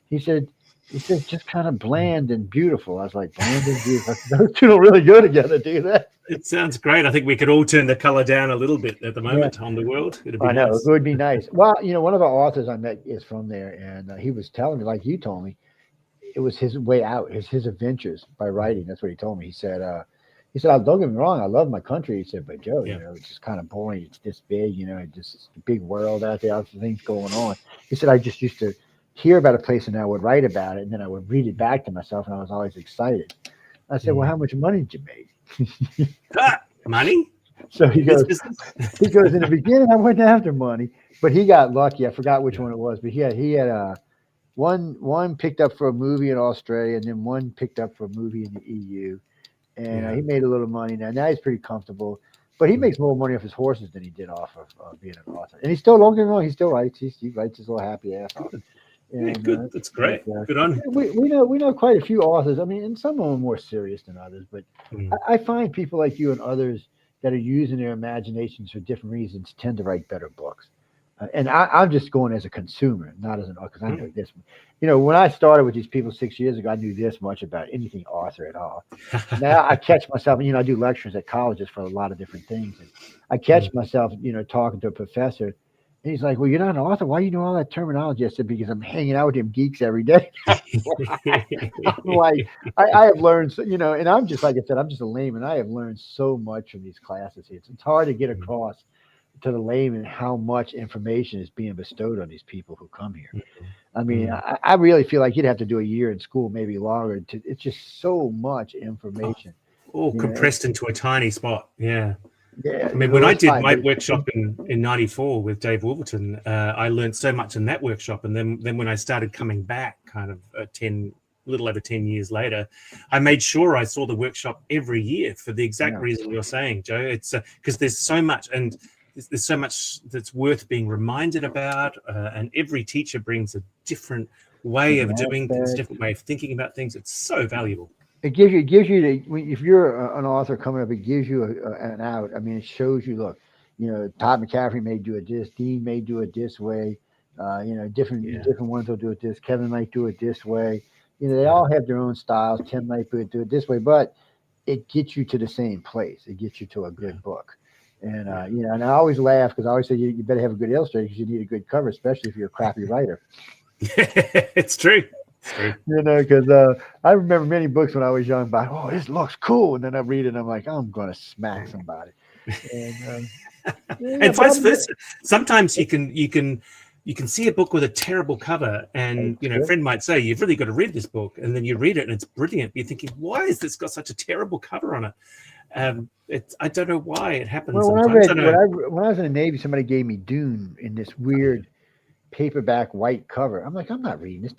He said, just kind of bland and beautiful. I was like, bland and beautiful. Those two don't really go together, do that? It sounds great. I think we could all turn the color down a little bit at the moment on the world. It'd be nice. It would be nice. Well, one of the authors I met is from there, and he was telling me, like you told me, it was his way out, his adventures by writing. That's what he told me. He said, don't get me wrong, I love my country. He said, but Joe, it's just kind of boring. It's this big, it's a big world out there, lots of things going on. He said, I just used to hear about a place and I would write about it, and then I would read it back to myself, and I was always excited. I said, well, how much money did you make? Money? So he goes, in the beginning, I went after money, but he got lucky. I forgot which one it was, but he had one picked up for a movie in Australia, and then one picked up for a movie in the EU. And he made a little money now. Now he's pretty comfortable, but he makes more money off his horses than he did off of being an author. And he still, don't get me wrong, he still writes. He writes his little happy ass off. And, good. That's great. Good on him. We know quite a few authors. I mean, and some of them are more serious than others, but I find people like you and others that are using their imaginations for different reasons tend to write better books. And I'm just going as a consumer, not as an author, because I know this. When I started with these people 6 years ago, I knew this much about anything author at all. Now I catch myself, I do lectures at colleges for a lot of different things. And I catch myself, talking to a professor, and he's like, well, you're not an author. Why do you know all that terminology? I said, because I'm hanging out with them geeks every day. I'm like, I have learned, and I'm just, like I said, I'm just a layman. I have learned so much from these classes here. It's hard to get across to the layman how much information is being bestowed on these people who come here. I mean, I really feel like you'd have to do a year in school, maybe longer. It's just so much information. Compressed into a tiny spot. Yeah. Yeah. I mean, when I did my workshop in 94 with Dave Wolverton, I learned so much in that workshop. And then when I started coming back kind of 10 a little over 10 years later, I made sure I saw the workshop every year for the exact reason you're saying, Joe. It's because there's so much, and there's so much that's worth being reminded about, and every teacher brings a different way of doing things, different way of thinking about things. It's so valuable. It gives you if you're an author coming up, it gives you an out. I mean, it shows you, look, Todd McCaffrey may do it this, Dean may do it this way, different ones will do it this, Kevin might do it this way. They all have their own styles. Tim might do it this way, but it gets you to the same place. It gets you to a good book. And, and I always laugh because I always say you better have a good illustrator because you need a good cover, especially if you're a crappy writer. It's true. Because I remember many books when I was young, oh, this looks cool. And then I read it and I'm like, I'm going to smack somebody. And, and vice versa. Sometimes you can see a book with a terrible cover, and a friend might say, you've really got to read this book. And then you read it and it's brilliant. You're thinking, why has this got such a terrible cover on it? I don't know why it happens. Well, when I was in the Navy, somebody gave me Dune in this weird paperback white cover. I'm like, I'm not reading this.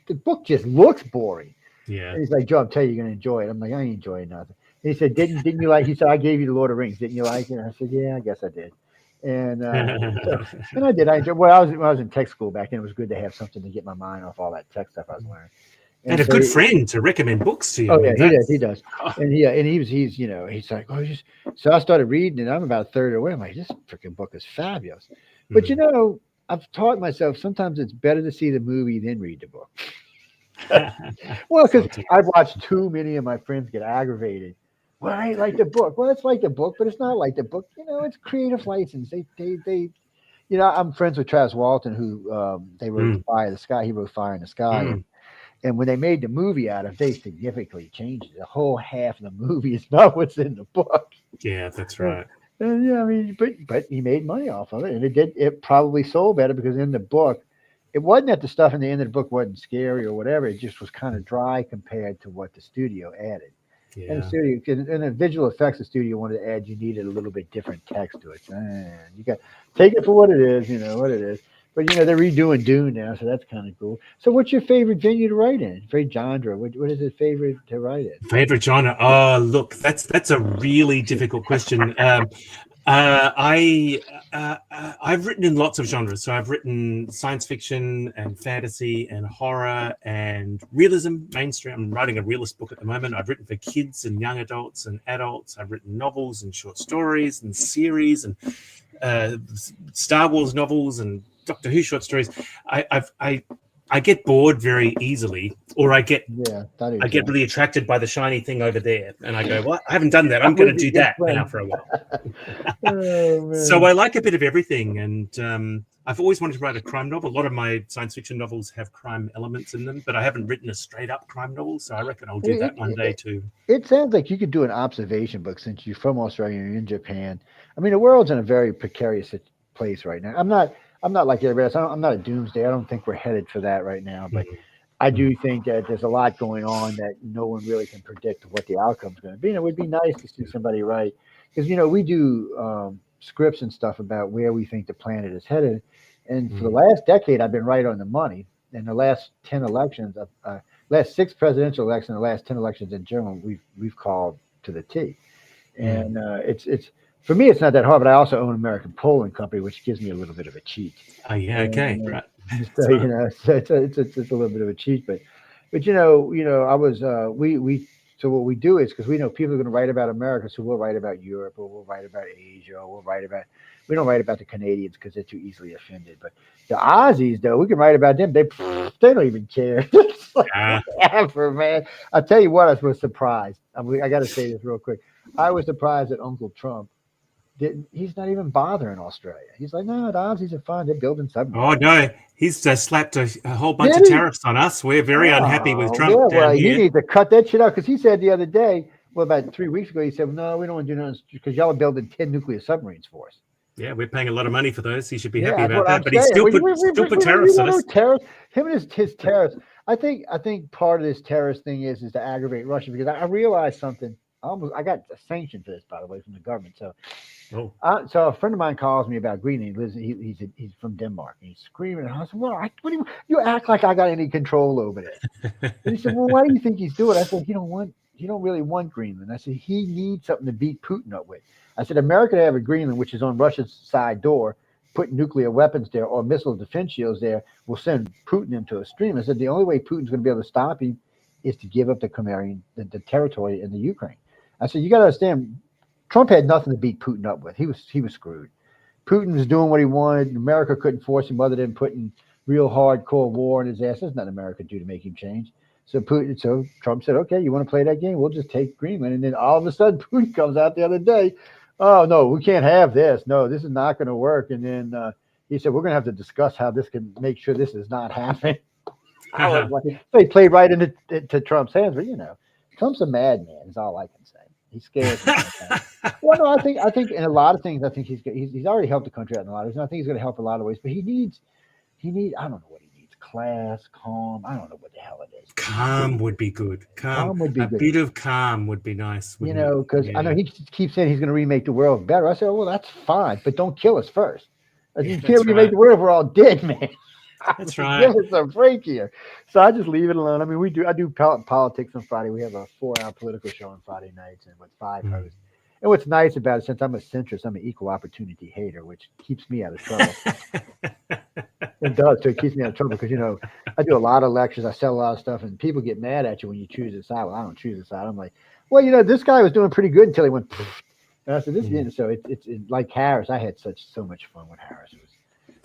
The book just looks boring. Yeah. And he's like, Joe, I'm telling you, you're gonna enjoy it. I'm like, I ain't enjoying nothing. And he said, didn't you like? He said, I gave you the Lord of the Rings. Didn't you like it? And I said, yeah, I guess I did. And and I did. I enjoyed. Well, when I was in tech school back then, it was good to have something to get my mind off all that tech stuff I was learning. And a good friend to recommend books to you. Oh yeah, he does. And he's like, oh, so I started reading and I'm about a third of the way. I'm like, this freaking book is fabulous. But I've taught myself sometimes it's better to see the movie than read the book. Well, because I've watched too many of my friends get aggravated. Well, I ain't like the book. Well, it's like the book, but it's not like the book. It's creative license. They I'm friends with Travis Walton, who they wrote Fire in the Sky. He wrote Fire in the Sky. And when they made the movie out of it, they significantly changed it. The whole half of the movie is not what's in the book. Yeah, that's right. And, but he made money off of it, and it probably sold better because in the book, it wasn't that the stuff in the end of the book wasn't scary or whatever. It just was kind of dry compared to what the studio added. Yeah. And the studio, and the visual effects the studio wanted to add, you needed a little bit different text to it. You got take it for what it is, what it is. But they're redoing Dune now, so that's kind of cool. So, what's your favorite venue to write in? Favorite genre? What is it favorite to write in? Favorite genre? Oh, look, that's a really difficult question. I've written in lots of genres. So I've written science fiction and fantasy and horror and realism, mainstream. I'm writing a realist book at the moment. I've written for kids and young adults and adults. I've written novels and short stories and series and Star Wars novels and Doctor Who short stories. I get bored very easily, or I get really attracted by the shiny thing over there, and I go, "Well, I haven't done that. I'm going to do that now for a while." So I like a bit of everything, and I've always wanted to write a crime novel. A lot of my science fiction novels have crime elements in them, but I haven't written a straight up crime novel, so I reckon I'll do that one day too. It sounds like you could do an observation book since you're from Australia and you're in Japan. I mean, the world's in a very precarious place right now. I'm not like everybody else. I'm not a doomsday. I don't think we're headed for that right now. But I do think that there's a lot going on that no one really can predict what the outcome's going to be. And it would be nice to see somebody write, because we do scripts and stuff about where we think the planet is headed. And for the last decade, I've been right on the money. In the last 10 elections, last 6 presidential elections, the last 10 elections in general, we've called to the T. And it's. For me, it's not that hard, but I also own an American polling company, which gives me a little bit of a cheat. Oh yeah, okay, right. So it's a little bit of a cheat, but I was so what we do is, because we know people are going to write about America, so we'll write about Europe, or we'll write about Asia, or we don't write about the Canadians because they're too easily offended. But the Aussies, though, we can write about them. They don't even care. Whatever, man. I'll tell you what, I was surprised. I got to say this real quick. I was surprised that Uncle Trump. He's not even bothering Australia. He's like, no, the Aussies are fine. They're building submarines. Oh, no. He's slapped a whole bunch of tariffs on us. We're very unhappy with Trump. Yeah, well, you need to cut that shit out, because he said the other day, about 3 weeks ago, he said, no, we don't want to do nothing because y'all are building 10 nuclear submarines for us. Yeah, we're paying a lot of money for those. He should be happy about that. But he still put tariffs on us. Him and his tariffs. I think part of this terrorist thing is to aggravate Russia, because I realized something. I got a sanction for this, by the way, from the government. So Oh. So a friend of mine calls me about Greenland. He lives. He's from Denmark. And he's screaming. And I said, "Well, what do you act like I got any control over this?" And he said, "Well, why do you think he's doing it?" I said, "You don't really want Greenland." I said, "He needs something to beat Putin up with." I said, "America to have a Greenland, which is on Russia's side door, put nuclear weapons there or missile defense shields there, will send Putin into a stream." I said, "The only way Putin's going to be able to stop him is to give up the Crimean, the territory in the Ukraine." I said, "You got to understand." Trump had nothing to beat Putin up with. He was screwed. Putin was doing what he wanted. America couldn't force him other than putting real hardcore war in his ass. There's nothing America could do to make him change. So Trump said, "Okay, you want to play that game? We'll just take Greenland." And then all of a sudden, Putin comes out the other day. "Oh no, we can't have this. No, this is not going to work." And then he said, "We're going to have to discuss how this can make sure this is not happening." I was like, so he played right into Trump's hands. But Trump's a madman. Is all I can say. He's scared. Well, no, I think in a lot of things, I think he's already helped the country out in a lot of ways. And I think he's going to help a lot of ways. But he needs. I don't know what he needs. Class, calm. I don't know what the hell it is. Calm would be good. Calm would be a good. bit of calm would be nice. Because I know he keeps saying he's going to remake the world better. I said, "Well, that's fine, but don't kill us first. If you can't remake the world, we're all dead, man." That's right. Give us a break here. So I just leave it alone. I mean, I do politics on Friday. We have a 4-hour political show on Friday nights and with 5 hosts. And what's nice about it, since I'm a centrist, I'm an equal opportunity hater, which keeps me out of trouble. It does, too. It keeps me out of trouble because, I do a lot of lectures. I sell a lot of stuff, and people get mad at you when you choose a side. Well, I don't choose a side. I'm like, well, this guy was doing pretty good until he went, poof. And I said, this is so it's like Harris. I had so much fun with Harris.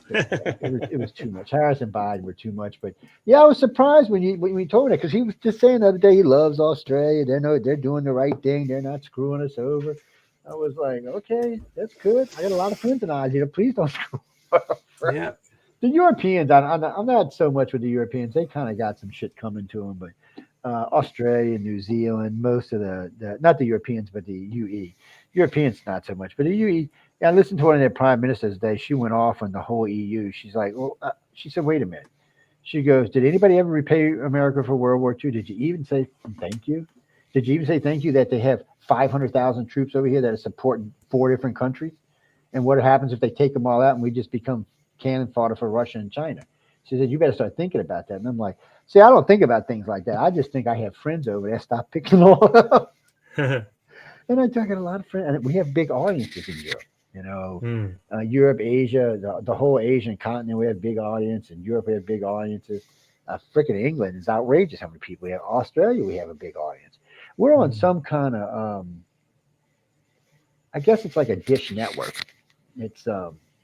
It was too much. Harris and Biden were too much. But yeah, I was surprised when you told me that, because he was just saying the other day he loves Australia. They're doing the right thing. They're not screwing us over. I was like, okay, that's good. I got a lot of friends in Aussie. Please don't screw over. Yeah. The Europeans, I'm not so much with the Europeans. They kind of got some shit coming to them, but Australia, New Zealand, most of the not the Europeans, but the UE. Europeans not so much, but the UE. I listened to one of their prime ministers today. She went off on the whole EU. She's like, well, she said, wait a minute. She goes, did anybody ever repay America for World War II? Did you even say thank you? Did you even say thank you that they have 500,000 troops over here that are supporting 4 different countries? And what happens if they take them all out and we just become cannon fodder for Russia and China? She said, you better start thinking about that. And I'm like, see, I don't think about things like that. I just think I have friends over there. Stop picking them all up. And I got a lot of friends. And we have big audiences in Europe. Europe, Asia, the whole Asian continent, we have big audience. In Europe, we have big audiences. Freaking England is outrageous how many people we have. Australia, we have a big audience. We're on some kind of, I guess it's like a dish network. It's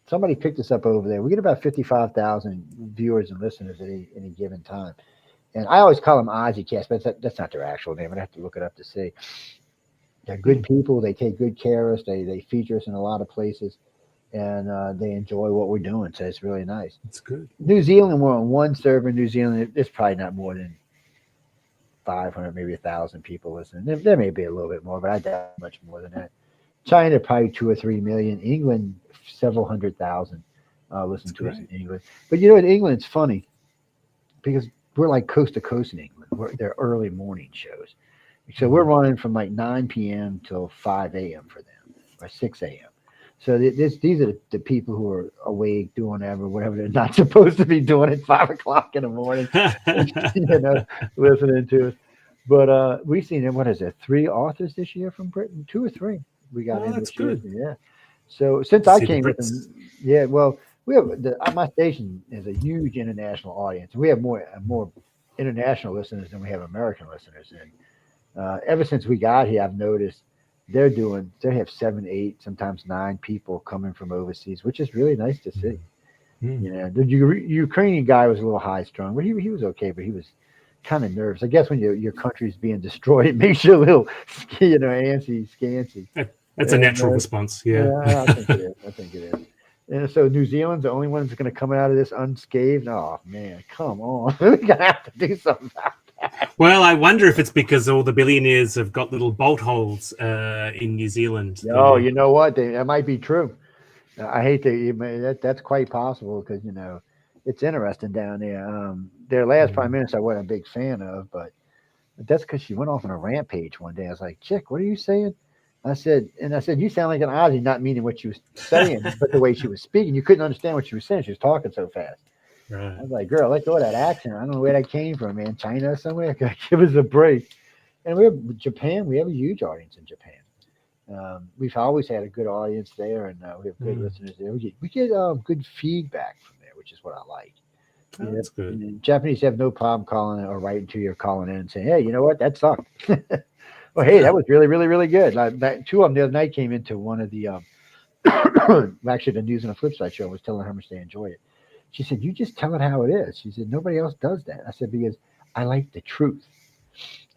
somebody picked us up over there. We get about 55,000 viewers and listeners at any given time. And I always call them Aussie Cast, but that's not their actual name. I'd have to look it up to see. They're good people. They take good care of us. They feature us in a lot of places, and they enjoy what we're doing. So it's really nice. It's good. New Zealand, we're on one server in New Zealand. It's probably not more than 500, maybe 1,000 people listening. There may be a little bit more, but I doubt much more than that. China, probably 2 or 3 million. England, several 100,000 listen to us in England. But in England, it's funny because we're like coast to coast in England. They're early morning shows. So we're running from like 9 p.m. till 5 a.m. for them, or 6 a.m. So these are the people who are awake doing whatever they're not supposed to be doing at 5 o'clock in the morning, listening to us. But we've seen them. What is it? 3 authors this year from Britain? 2 or 3 we got in that's this year. good. Yeah. So since I came with them, yeah. Well, we have my station is a huge international audience. We have more international listeners than we have American listeners, and ever since we got here, I've noticed they have 7, 8, sometimes 9 people coming from overseas, which is really nice to see. The Ukrainian guy was a little high strung, but he was okay, but he was kind of nervous. I guess when your country's being destroyed, it makes you a little, antsy, scanty. That's a natural response. Yeah. I think it is. And so New Zealand's the only one that's going to come out of this unscathed. Oh man, come on, we're going to have to do something about that. Well, I wonder if it's because all the billionaires have got little bolt holes in New Zealand. Oh, you know what? That might be true. I hate that's quite possible because it's interesting down there. Their last prime minister I wasn't a big fan of, but That's because she went off on a rampage one day. I was like, Chick, what are you saying? I said, you sound like an Aussie, not meaning what she was saying, but the way she was speaking. You couldn't understand what she was saying. She was talking so fast. Right. I was like, girl, let go of that accent. I don't know where that came from, man. China or somewhere? Give us a break. And we have Japan. We have a huge audience in Japan. We've always had a good audience there, and we have good listeners there. We get good feedback from there, which is what I like. Oh, that's good. And Japanese have no problem calling or writing to you or calling in and saying, hey, you know what? That sucked. Well, hey, that was really, really, really good. Two of them the other night came into one of the, actually, the News on the Flip Side show. I was telling her how much they enjoy it. She said, you just tell it how it is. She said, nobody else does that. I said, because I like the truth.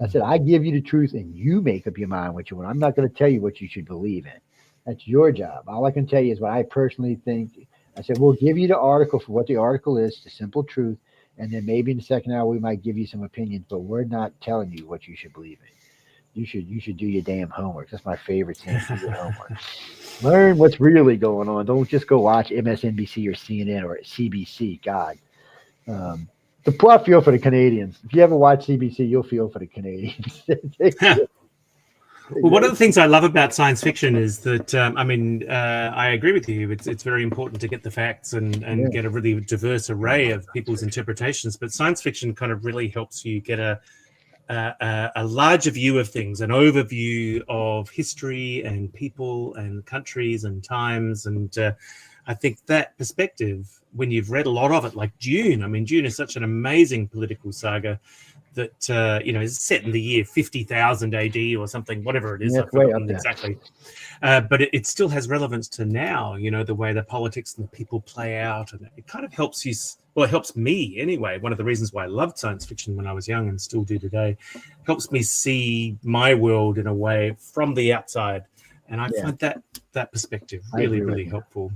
I said, I give you the truth and you make up your mind what you want. I'm not going to tell you what you should believe in. That's your job. All I can tell you is what I personally think. I said, we'll give you the article for what the article is, the simple truth. And then maybe in the second hour, we might give you some opinions, but we're not telling you what you should believe in. You should do your damn homework. That's my favorite thing. Do your homework. Learn what's really going on. Don't just go watch MSNBC or CNN or CBC. God. I feel for the Canadians. If you ever watch CBC, you'll feel for the Canadians. Well, one of the things I love about science fiction is that, I agree with you. It's very important to get the facts and get a really diverse array of people's interpretations. But science fiction kind of really helps you get a larger view of things, an overview of history and people and countries and times. And I think that perspective, when you've read a lot of it, like Dune, Dune is such an amazing political saga that, is set in the year 50,000 AD or something, whatever it is. Yeah, I've forgotten exactly. But it still has relevance to now, the way the politics and the people play out. And it kind of helps you, well, it helps me anyway. One of the reasons why I loved science fiction when I was young and still do today, helps me see my world in a way from the outside. And I find that perspective really, really helpful.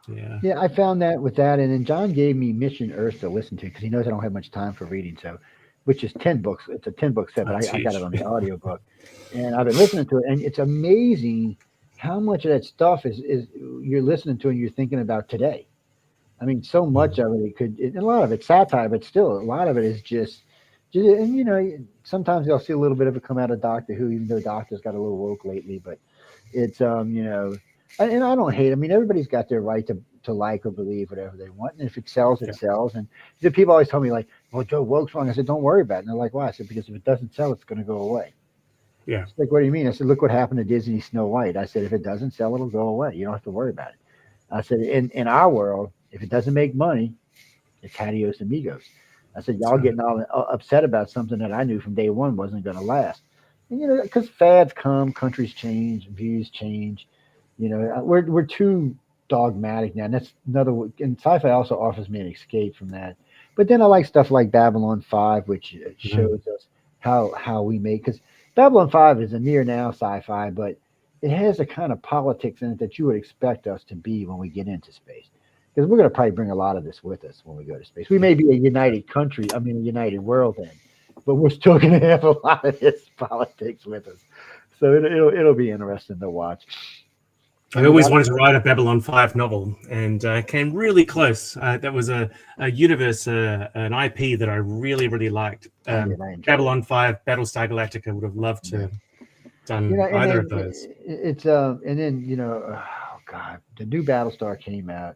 Yeah, I found that with that. And then John gave me Mission Earth to listen to because he knows I don't have much time for reading. So, which is 10 books. It's a 10-book set, but I got it on the audiobook. And I've been listening to it. And it's amazing how much of that stuff is you're listening to and you're thinking about today. So much of it and a lot of it's satire, but still a lot of it is just and sometimes you'll see a little bit of it come out of Doctor Who, even though Doctor's got a little woke lately, but it's and I don't hate. Everybody's got their right to like or believe whatever they want, and if it sells, it sells. And the people always tell me like, "Well, Joe Woke's wrong." I said, "Don't worry about it." And they're like, "Why?" I said, "Because if it doesn't sell, it's going to go away." Yeah. It's like, what do you mean? I said, "Look what happened to Disney Snow White." I said, "If it doesn't sell, it'll go away. You don't have to worry about it." I said, "In our world, if it doesn't make money, it's adios amigos." I said, "Y'all getting all upset about something that I knew from day one wasn't going to last." And, because fads come, countries change, views change. We're too dogmatic now. And that's another. And sci-fi also offers me an escape from that. But then I like stuff like Babylon 5, which shows us how we make. Because Babylon 5 is a near now sci-fi, but it has a kind of politics in it that you would expect us to be when we get into space. Because we're going to probably bring a lot of this with us when we go to space. We may be a united country, a united world then, but we're still going to have a lot of this politics with us. So it'll be interesting to watch. I always wanted to write a Babylon 5 novel and came really close. That was a universe, an IP that I really, really liked. Babylon 5, Battlestar Galactica, would have loved to have done either of those. It's and then oh God, the new Battlestar came out.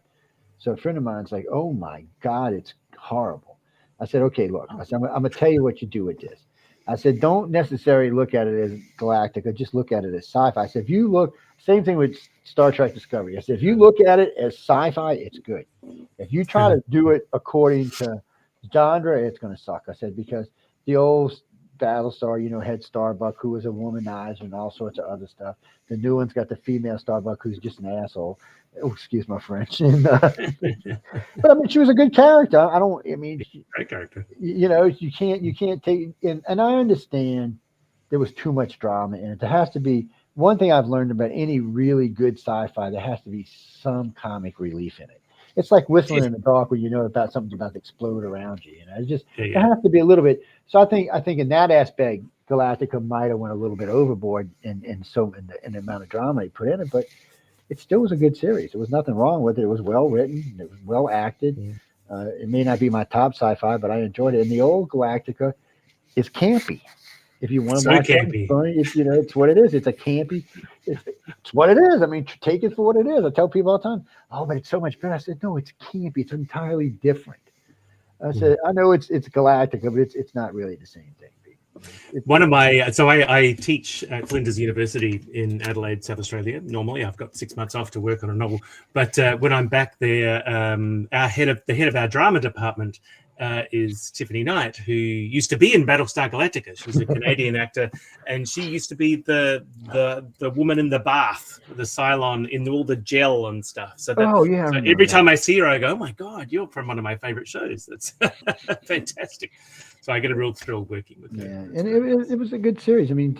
So a friend of mine's like, "Oh my God, it's horrible." I said, "Okay, look." I said, I'm gonna tell you what you do with this." I said, "Don't necessarily look at it as Galactica, just look at it as sci-fi." I said, "If you look," same thing with Star Trek Discovery. I said, "If you look at it as sci-fi, it's good. If you try to do it according to genre, it's going to suck." I said, because the old Battlestar, had Starbuck, who was a womanizer and all sorts of other stuff. The new one's got the female Starbuck, who's just an asshole. Oh, excuse my French. And, but she was a good character. Great character. You can't take in, and I understand there was too much drama in it. There has to be one thing I've learned about any really good sci-fi. There has to be some comic relief in it. It's like whistling in the dark when you know about something's about to explode around you. It's just there has to be a little bit. So I think in that aspect, Galactica might have went a little bit overboard in the amount of drama he put in it, but it still was a good series. There was nothing wrong with it. It was well written. It was well acted. It may not be my top sci-fi, but I enjoyed it. And the old Galactica is campy. If you want to So watch campy. something funny, it's what it is. It's a campy. It's what it is. I mean, take it for what it is. I tell people all the time, "Oh, but it's so much better." I said, "No, it's campy. It's entirely different." I said, "I know it's galactic, but it's not really the same thing." One of my I teach at Flinders University in Adelaide, South Australia. Normally, I've got 6 months off to work on a novel, but when I'm back there, the head of our drama department is Tiffany Knight, who used to be in Battlestar Galactica. She's a Canadian actor, and she used to be the woman in the bath, the Cylon in all the gel and stuff. So every time I see her, I go, "Oh my God, you're from one of my favorite shows." That's fantastic. So I get a real thrill working with her. Yeah, and it was a good series. I mean,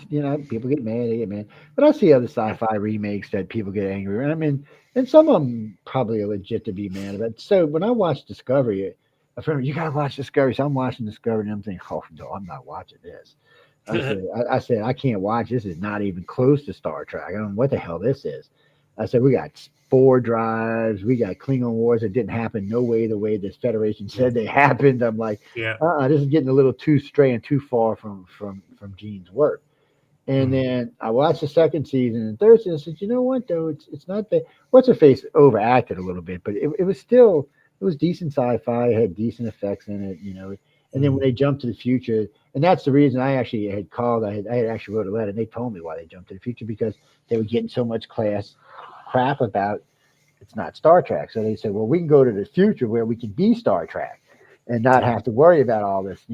people get mad, they get mad, but I see other sci-fi remakes that people get angry. I mean, and some of them probably are legit to be mad about. So when I watched Discovery, a friend, you gotta watch Discovery. So I'm watching Discovery, and I'm thinking, oh no, I'm not watching this. I said I can't watch this. It's not even close to Star Trek. I don't know what the hell this is. I said we got 4 drives. We got Klingon wars that didn't happen no way the way this Federation said they happened. I'm like, this is getting a little too stray and too far from Gene's work. And then I watched the second season and third season. I said, you know what though, it's not that. What's her face overacted a little bit, but it was still decent sci-fi. It had decent effects in it, And then when they jumped to the future, and that's the reason I actually had called. I had actually wrote a letter, and they told me why they jumped to the future, because they were getting so much crap about it's not Star Trek. So they said, well, we can go to the future where we can be Star Trek and not have to worry about all this,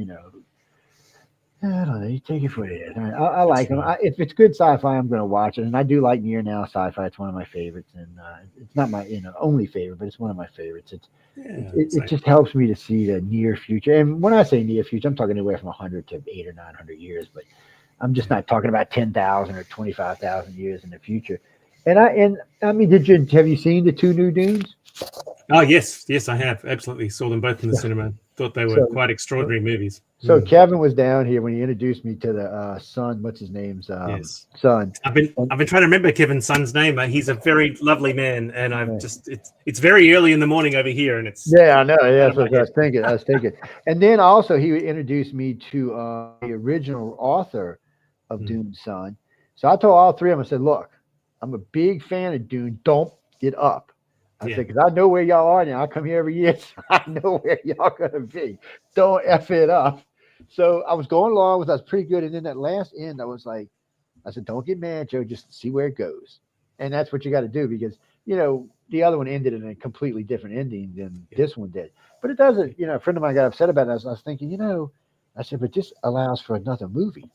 I don't know. You take it for what it is. I like them. If it's good sci-fi, I'm going to watch it. And I do like near now sci-fi. It's one of my favorites, and it's not my only favorite, but it's one of my favorites. It just helps me to see the near future. And when I say near future, I'm talking anywhere from 100 to 800 or 900 years. But I'm just not talking about 10,000 or 25,000 years in the future. And I mean, have you seen the 2 new Dunes? Oh yes, I have absolutely saw them both in the cinema. Thought they were quite extraordinary movies. So Kevin was down here when he introduced me to the son. What's his name's son? I've been trying to remember Kevin's son's name. He's a very lovely man, and it's very early in the morning over here, and it's I know. Yeah, that's what I was thinking. And then also he introduced me to the original author of Dune's son. So I told all 3 of them, I said, look, I'm a big fan of Dune. Don't get up. I said, because I know where y'all are now. I come here every year, so I know where y'all gonna be. Don't F it up. So I was going along with. I was pretty good, and then that last end, I was like, I said, don't get mad, Joe. Just see where it goes, and that's what you got to do, because the other one ended in a completely different ending than this one did. But it doesn't. A friend of mine got upset about it. I was thinking, I said, but this allows for another movie,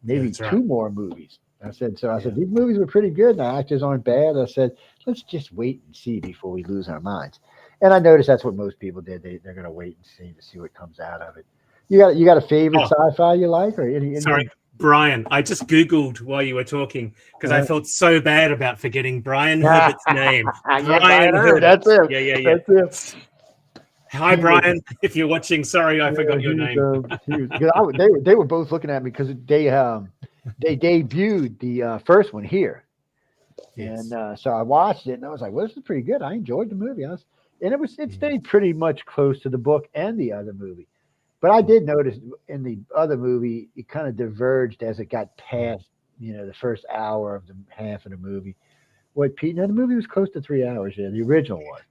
maybe 2 more movies. I said, these movies were pretty good. The actors aren't bad. I said, let's just wait and see before we lose our minds. And I noticed that's what most people did. They're going to wait and see what comes out of it. You got a favorite sci-fi you like, or any? Sorry, Brian. I just Googled while you were talking because I felt so bad about forgetting Brian Herbert's name. Brian Herbert. That's it. Yeah. That's it. Hi, Brian. If you're watching, sorry I forgot your name. They were both looking at me because they debuted the first one here. Yes. And so I watched it and I was like, well, this is pretty good. I enjoyed the movie. It stayed pretty much close to the book and the other movie. But I did notice in the other movie, it kind of diverged as it got past, the first hour of the half of the movie. Pete, the movie was close to 3 hours, the original one.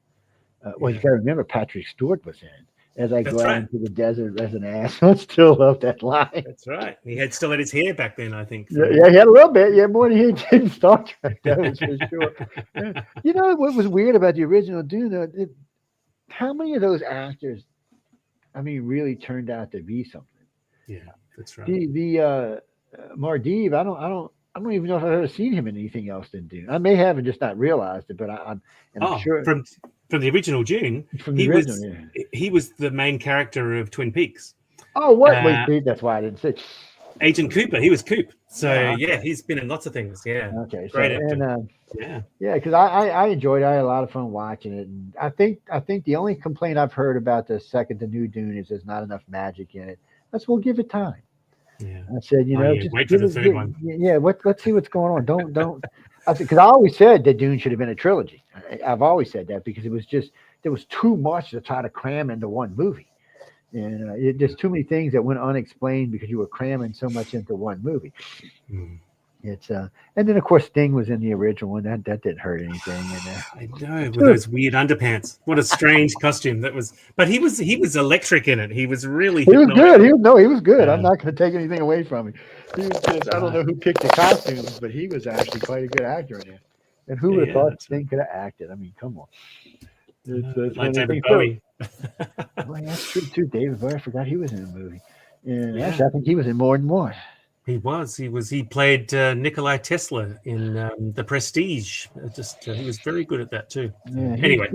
You got to remember Patrick Stewart was in it. As I go out into the desert as an ass. I still love that line. That's right. He still had his hair back then, I think. Yeah, he had a little bit. Yeah, more than he did in Star Trek. That was for sure. What was weird about the original Dune? How many of those actors, really turned out to be something? Yeah, that's right. The Mardiv, I don't even know if I've ever seen him in anything else than Dune. I may have and just not realized it, but I'm sure from the original Dune, he was the main character of Twin Peaks. Oh, what? That's why I didn't say. Agent Cooper. He was Coop. So he's been in lots of things. Yeah. Okay. Great actor. Because I enjoyed it. I had a lot of fun watching it, and I think the only complaint I've heard about the new Dune is there's not enough magic in it. We'll give it time. Yeah. I said, just wait for the third one. Yeah. Let's see what's going on. Don't. Because I always said that Dune should have been a trilogy. I've always said that because there was too much to try to cram into one movie. And there's too many things that went unexplained because you were cramming so much into one movie. Mm. It's and then of course Sting was in the original one. That didn't hurt anything. I know, with those weird underpants. What a strange costume that was. But he was electric in it. He was really. He was good. He was good. Yeah. I'm not going to take anything away from him. He was just, I don't know who picked the costumes, but he was actually quite a good actor in it. And who would have thought Sting could have acted? I mean, come on. It's like David Bowie. Well, that's true too. David Bowie. I forgot he was in the movie. And actually, I think he was in more than one. He was. He played Nikolai Tesla in The Prestige. He was very good at that too. Yeah, anyway,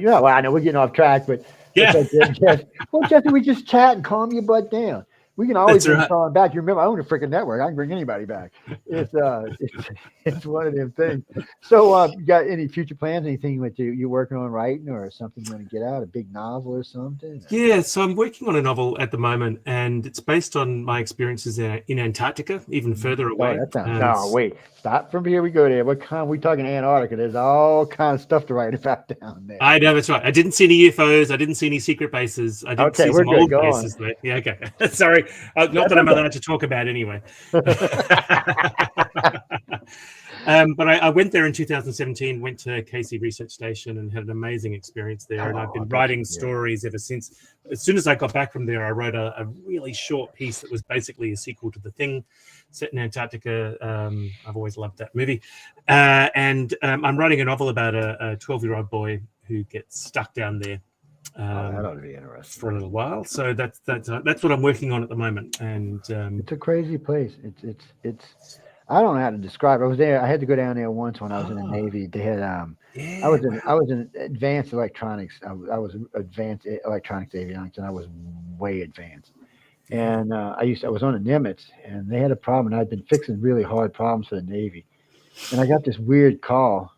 well, I know we're getting off track, but well, Jesse, we just chat and calm your butt down. We can always bring someone back. You remember, I own a freaking network. I can bring anybody back. It's one of them things. So, you got any future plans? Anything that you're working on writing, or something you want to get out? A big novel or something? Yeah, so I'm working on a novel at the moment, and it's based on my experiences in Antarctica, even further away. No, wait. Stop from here. We go there. What kind? We talking Antarctica? There's all kind of stuff to write about down there. I know, that's right. I didn't see any UFOs. I didn't see any secret bases. I didn't see some old bases. Though. Yeah, okay. Sorry. Not that I'm allowed to talk about anyway. But I went there in 2017, went to Casey Research Station and had an amazing experience there. And I've been writing stories ever since. As soon as I got back from there, I wrote a really short piece that was basically a sequel to The Thing, set in Antarctica. I've always loved that movie. And I'm writing a novel about a 12-year-old boy who gets stuck down there. That ought to be interesting for a little while. So that's what I'm working on at the moment. And it's a crazy place. It's I don't know how to describe it. I was there. I had to go down there once when I was in the Navy. They had I was in advanced electronics. I was advanced electronics avionics, and I was way advanced. And I was on a Nimitz, and they had a problem. And I'd been fixing really hard problems for the Navy, and I got this weird call.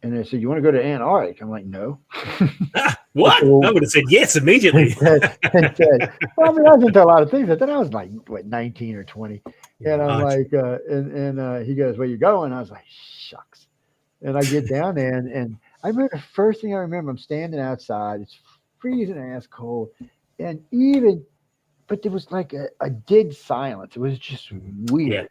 And they said, "You want to go to Antarctica?" I'm like, "No." What? I would have said yes immediately. Well, I mean, I was into a lot of things, but then I was like, 19 or 20. And I'm like, he goes, "Where you going?" I was like, "Shucks." And I get down there, and I remember the first thing I remember, I'm standing outside. It's freezing ass cold. But there was like a dead silence. It was just weird.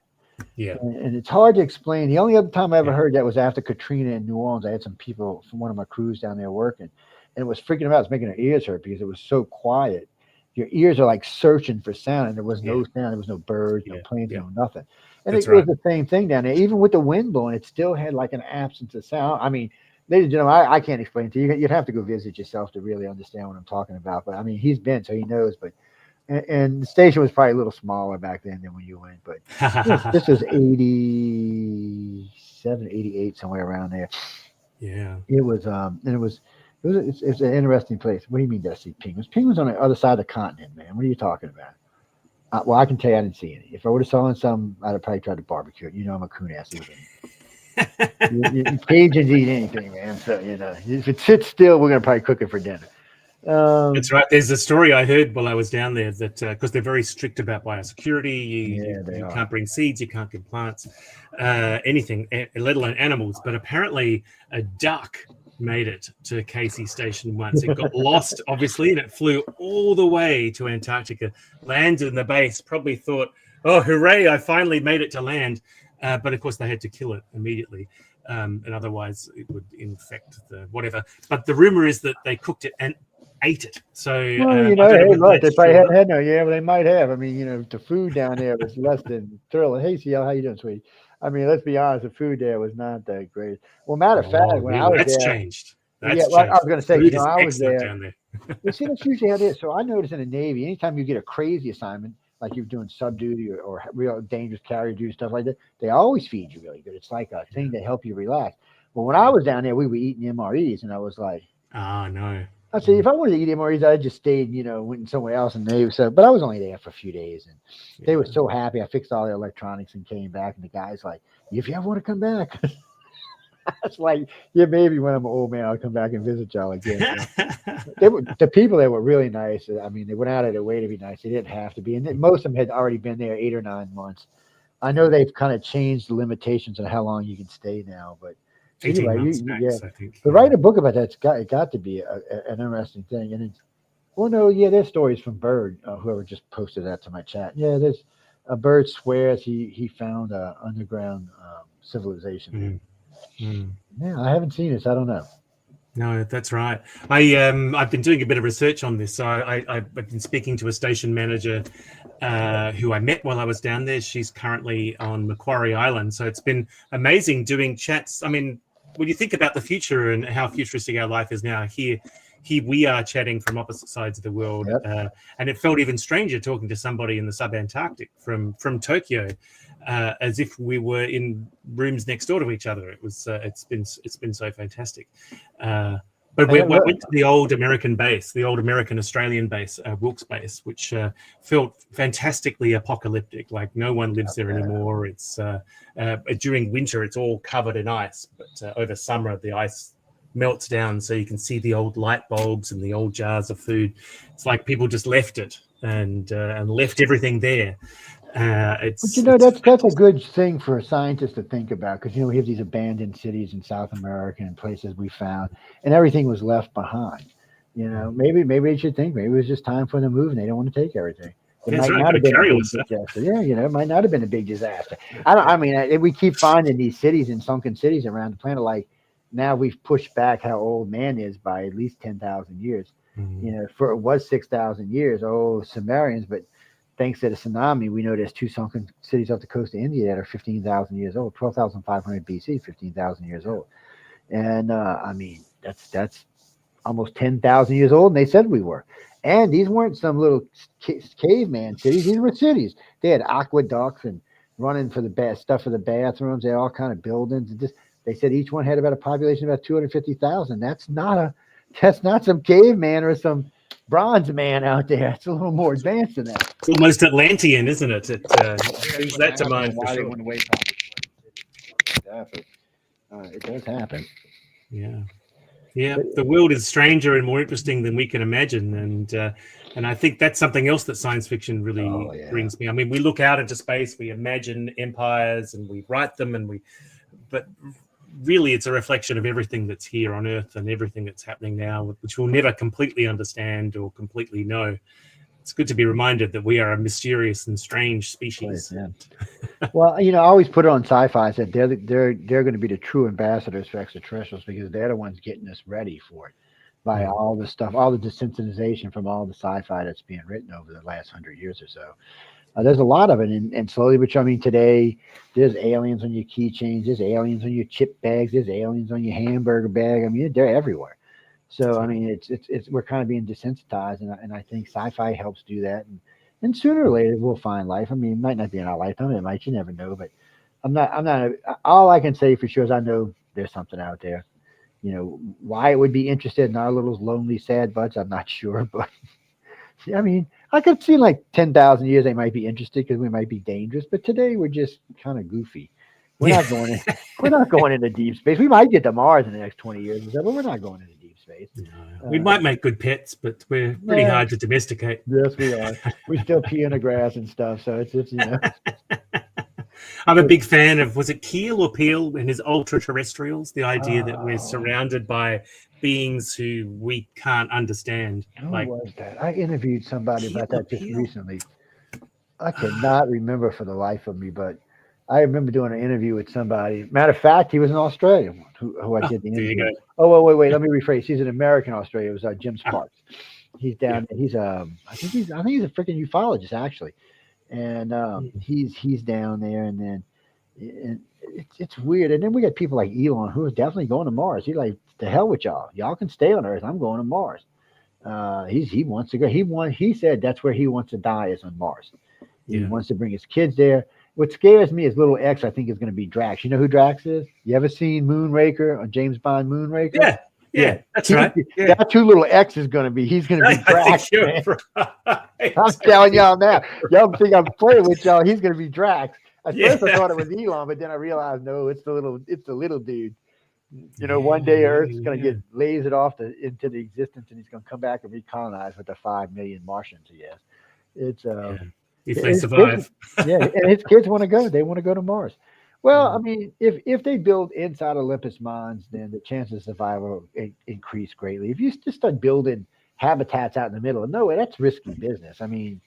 Yeah. And it's hard to explain. The only other time I ever heard that was after Katrina in New Orleans. I had some people from one of my crews down there working, and it was freaking them out. It was making their ears hurt because it was so quiet. Your ears are like searching for sound, and there was no sound. There was no birds, no planes, no nothing. And it was the same thing down there. Even with the wind blowing, it still had like an absence of sound. I mean, ladies and gentlemen, I can't explain to you. You'd have to go visit yourself to really understand what I'm talking about. But I mean, he's been, so he knows. But and the station was probably a little smaller back then than when you went. But this was 87, 88, somewhere around there. Yeah. It was it's an interesting place. What do you mean, did I see penguins? Penguins on the other side of the continent, man. What are you talking about? Well, I can tell you I didn't see any. If I would have saw some, I'd have probably tried to barbecue it. You know, I'm a coon ass eater. Cajuns eat anything, man. So, if it sits still, we're going to probably cook it for dinner. That's right. There's a story I heard while I was down there that because they're very strict about biosecurity, you can't bring seeds, you can't get plants, anything, let alone animals. But apparently a duck made it to Casey Station once. It got lost, obviously, and it flew all the way to Antarctica, landed in the base, probably thought, "Oh, hooray, I finally made it to land." But of course, they had to kill it immediately. And otherwise it would infect the whatever. But the rumor is that they cooked it and ate it. So hey, look, they probably had no. Yeah, but they might have. I mean, the food down there was less than thrilling. Hey, CL, how you doing, sweetie? I mean, let's be honest, the food there was not that great. Well, matter of fact, when I was that's there, changed. I was going to say, I was there. Down there. You see, that's usually how it is. So I noticed in the Navy, anytime you get a crazy assignment, like you're doing sub duty or real dangerous carrier duty, stuff like that, they always feed you really good. It's like a thing to help you relax. Well, when I was down there, we were eating MREs, and I was like, "Oh no." I said, if I wanted to eat MREs, I just stayed, went somewhere else in the Navy. So, but I was only there for a few days, and they were so happy. I fixed all the electronics and came back, and the guy's like, "If you ever want to come back." I was like, "Yeah, maybe when I'm an old man, I'll come back and visit y'all again." The people there were really nice. I mean, they went out of their way to be nice. They didn't have to be, and most of them had already been there 8 or 9 months. I know they've kind of changed the limitations on how long you can stay now, but 18 months max, I think. But write a book about that, it's got to be an interesting thing. And Well, no, yeah, there's stories from Bird, whoever just posted that to my chat. Yeah, there's a Bird swears he found a underground civilization there. Mm, mm. Yeah, I haven't seen it, so I don't know. No, that's right. I've been doing a bit of research on this. So I've been speaking to a station manager who I met while I was down there. She's currently on Macquarie Island. So it's been amazing doing chats. I mean, when you think about the future and how futuristic our life is now, here we are chatting from opposite sides of the world, Yep. and it felt even stranger talking to somebody in the subantarctic from Tokyo, as if we were in rooms next door to each other. It was it's been so fantastic. But we went to the old American base, the old American Australian base, Wilkes base, which felt fantastically apocalyptic. Like no one lives there anymore. It's during winter, it's all covered in ice, but over summer, the ice melts down, so you can see the old light bulbs and the old jars of food. It's like people just left it and left everything there. But that's a good thing for scientists to think about, because we have these abandoned cities in South America and places we found, and everything was left behind. Maybe they should think maybe it was just time for them to move, and they don't want to take everything. It might not have been a big disaster. Yeah, it might not have been a big disaster. We keep finding these cities and sunken cities around the planet. Like now, we've pushed back how old man is by at least 10,000 years. For it was 6,000 years. Oh, Sumerians, but thanks to the tsunami, we know there's two sunken cities off the coast of India that are 15,000 years old, 12,500 BC, 15,000 years old. And that's almost 10,000 years old, and they said we were. And these weren't some little caveman cities. These were cities. They had aqueducts and running for the stuff for the bathrooms. They had all kind of buildings. And they said each one had about a population of about 250,000. That's not some caveman or some bronze man out there. It's a little more advanced than that. It's almost Atlantean, isn't it? It brings that to mind for sure. It does happen. Yeah. The world is stranger and more interesting than we can imagine, and I think that's something else that science fiction really brings me. I mean, we look out into space, we imagine empires, and we write them, but really it's a reflection of everything that's here on Earth and everything that's happening now, which we'll never completely understand or completely know. It's good to be reminded that we are a mysterious and strange species. Right, yeah. Well, I always put it on sci-fi. I said they're going to be the true ambassadors for extraterrestrials, because they're the ones getting us ready for it by all the stuff, all the desensitization from all the sci-fi that's being written over the last 100 years or so. There's a lot of it, and slowly, but today there's aliens on your keychains, there's aliens on your chip bags, there's aliens on your hamburger bag. They're everywhere. So it's we're kind of being desensitized, and I think sci-fi helps do that. And sooner or later we'll find life. It might not be in our lifetime, it might. You never know. But I'm not. All I can say for sure is I know there's something out there. Why it would be interested in our little lonely sad butts, I'm not sure, but. I could see like 10,000 years they might be interested because we might be dangerous, but today we're just kind of goofy. We're not going into deep space. We might get to Mars in the next 20 years, but we're not going into deep space. We might make good pets, but we're pretty hard to domesticate. Yes, we are. We still pee in the grass and stuff, so it's I'm a big fan of, was it Keel or Peel and his ultra-terrestrials? The idea that we're surrounded by beings who we can't understand. Who was that? I interviewed somebody about that just recently. I cannot remember for the life of me, but I remember doing an interview with somebody. Matter of fact, he was an Australian who I did the interview. There you go. Oh, wait. Let me rephrase. He's an American Australian. It was Jim Sparks. He's down there. He's I think he's a freaking ufologist actually, and he's down there, and then it's weird. And then we got people like Elon who is definitely going to Mars. He's like, to hell with y'all. Y'all can stay on Earth. I'm going to Mars. He wants to go. He said that's where he wants to die, is on Mars. He wants to bring his kids there. What scares me is little X, I think, is going to be Drax. You know who Drax is? You ever seen Moonraker or James Bond Moonraker? Yeah, that's right. Yeah. That two little X is going to be. He's going to be Drax. Right. I'm telling y'all now. Y'all think I'm playing with y'all. He's going to be Drax. At first I thought it was Elon, but then I realized no, it's the little dude. One day Earth is going to get lasered off into the existence, and he's going to come back and recolonize with the 5 million Martians he has. It's if they survive. And his kids want to go. They want to go to Mars. Well, if they build inside Olympus Mons, then the chances of survival increase greatly. If you just start building habitats out in the middle of nowhere. That's risky business. I mean,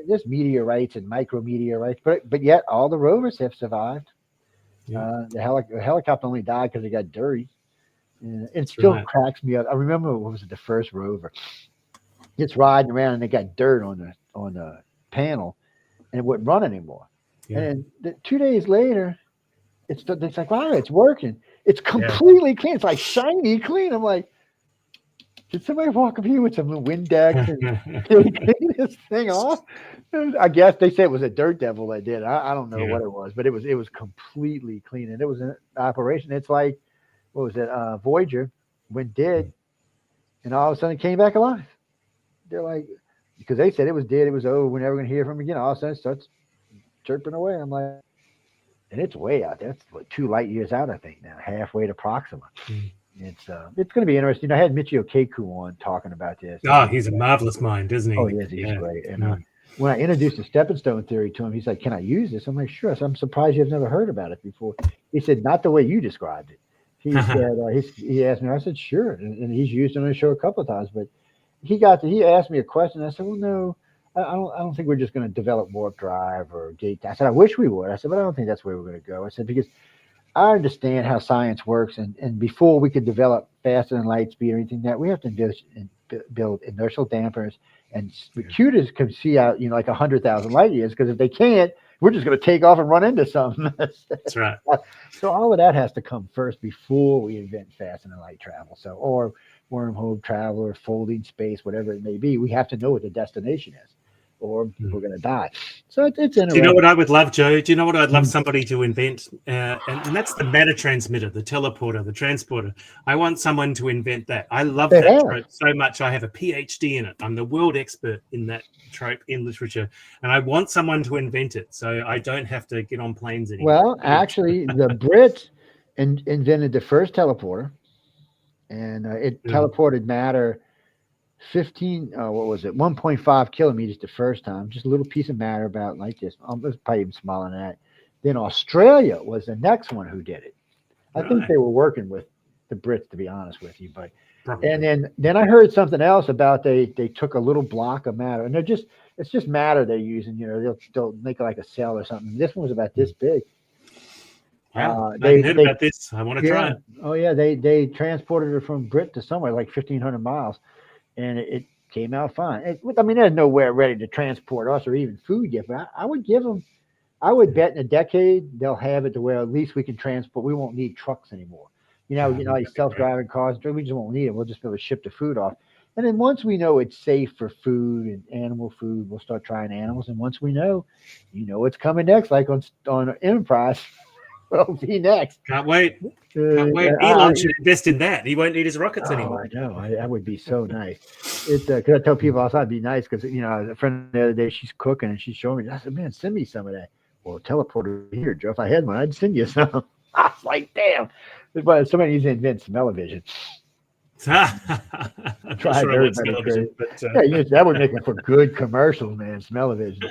there's meteorites and micrometeorites, but yet all the rovers have survived. Yeah. The helicopter only died because it got dirty. And it still cracks me up. I remember what was it, the first rover? It's riding around and they got dirt on the panel, and it wouldn't run anymore. Yeah. And then 2 days later, it's like, wow, it's working. It's completely clean. It's like shiny clean. I'm like, did somebody walk up here with some Windex and clean this thing off? I guess they said it was a dirt devil that did. I don't know what it was, but it was completely clean, and it was an operation. It's like, what was it? Voyager went dead, and all of a sudden it came back alive. They're like, because they said it was dead, it was over, we're never going to hear from it again. All of a sudden it starts chirping away. I'm like, and it's way out there. It's like 2 light years out, I think now, halfway to Proxima. It's going to be interesting. I had Michio Keiko on talking about this. Oh, he's a marvelous mind, isn't he? Oh, yes, he's great. And when I introduced the stepping stone theory to him, he's like, "Can I use this?" I'm like, "Sure." So I'm surprised you've never heard about it before. He said, "Not the way you described it." He said, he asked me. I said, "Sure," and he's used it on the show a couple of times. But he asked me a question. I said, "Well, no, I don't think we're just going to develop warp drive or gate." I said, "I wish we would." I said, "But I don't think that's where we're going to go." I said, "Because I understand how science works, and before we could develop faster than light speed or anything that we have to build inertial dampers, and computers can see out, like 100,000 light years, because if they can't, we're just going to take off and run into something." That's right. So all of that has to come first before we invent faster than light travel. So, or wormhole travel or folding space, whatever it may be, we have to know what the destination is, or we're going to die. So it's interesting. Do you know what I would love, Joe? Do you know what I'd love somebody to invent? And that's the matter transmitter, the teleporter, the transporter. I want someone to invent that. I love that trope so much. I have a PhD in it. I'm the world expert in that trope in literature, and I want someone to invent it so I don't have to get on planes anymore. Well, actually, the Brits invented the first teleporter, and it teleported matter 1.5 kilometers the first time, just a little piece of matter about like this. It's probably even smaller than that. Then Australia was the next one who did it. I think they were working with the Brits, to be honest with you. But and then I heard something else about they took a little block of matter, and it's just matter they're using. They'll make like a cell or something. This one was about this big. Wow, I heard about this. I want to try it. Oh yeah, they transported it from Brit to somewhere like 1,500 miles. And it came out fine. There's nowhere ready to transport us or even food yet. But I would bet in a decade they'll have it to where at least we can transport. We won't need trucks anymore. These self-driving cars. We just won't need it. We'll just be able to ship the food off. And then once we know it's safe for food and animal food, we'll start trying animals. And once we know, what's coming next, like on Enterprise. Will be next. Can't wait. Can't wait. Elon should invest in that. He won't need his rockets anymore. I know. That would be so nice. It's because I tell people all the time, it'd be nice because a friend the other day, she's cooking and she's showing me. I said, "Man, send me some of that." Well, teleporter here, Joe. If I had one, I'd send you some. I was like, "Damn!" But somebody needs to invent smell-o-vision. Try everybody crazy. That would make it for good commercials, man. Smell-o-vision.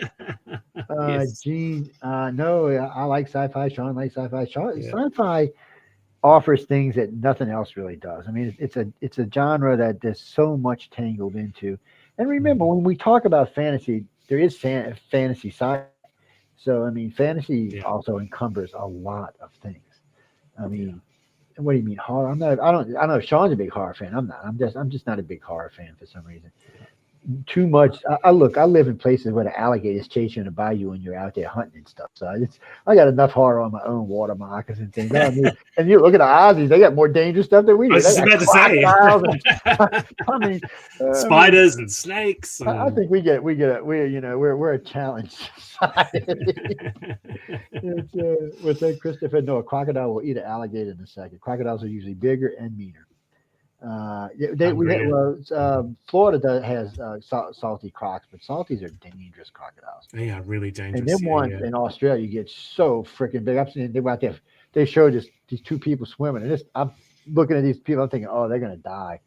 Yes. Gene, no, I like sci-fi. Sean likes sci-fi. Sci-fi offers things that nothing else really does. I mean, it's a genre that there's so much tangled into. And remember, when we talk about fantasy, there is fantasy sci. So I mean, fantasy also encumbers a lot of things. I mean, what do you mean horror? I know Sean's a big horror fan. I'm not. I'm just not a big horror fan for some reason. Too much. I live in places where the alligators chase you in the bayou and you're out there hunting and stuff. So I got enough horror on my own water moccasins and things. And you look at the Aussies; they got more dangerous stuff than we do. I was just about to say. Spiders and snakes. I think we're a challenge society. What's that? Christopher? No, a crocodile will eat an alligator in a second. Crocodiles are usually bigger and meaner. Florida has salty crocs, but salties are dangerous crocodiles. They are really dangerous. And then in Australia get so freaking big. I've seen they were out there. They showed these two people swimming, and I'm looking at these people. I'm thinking, oh, they're gonna die.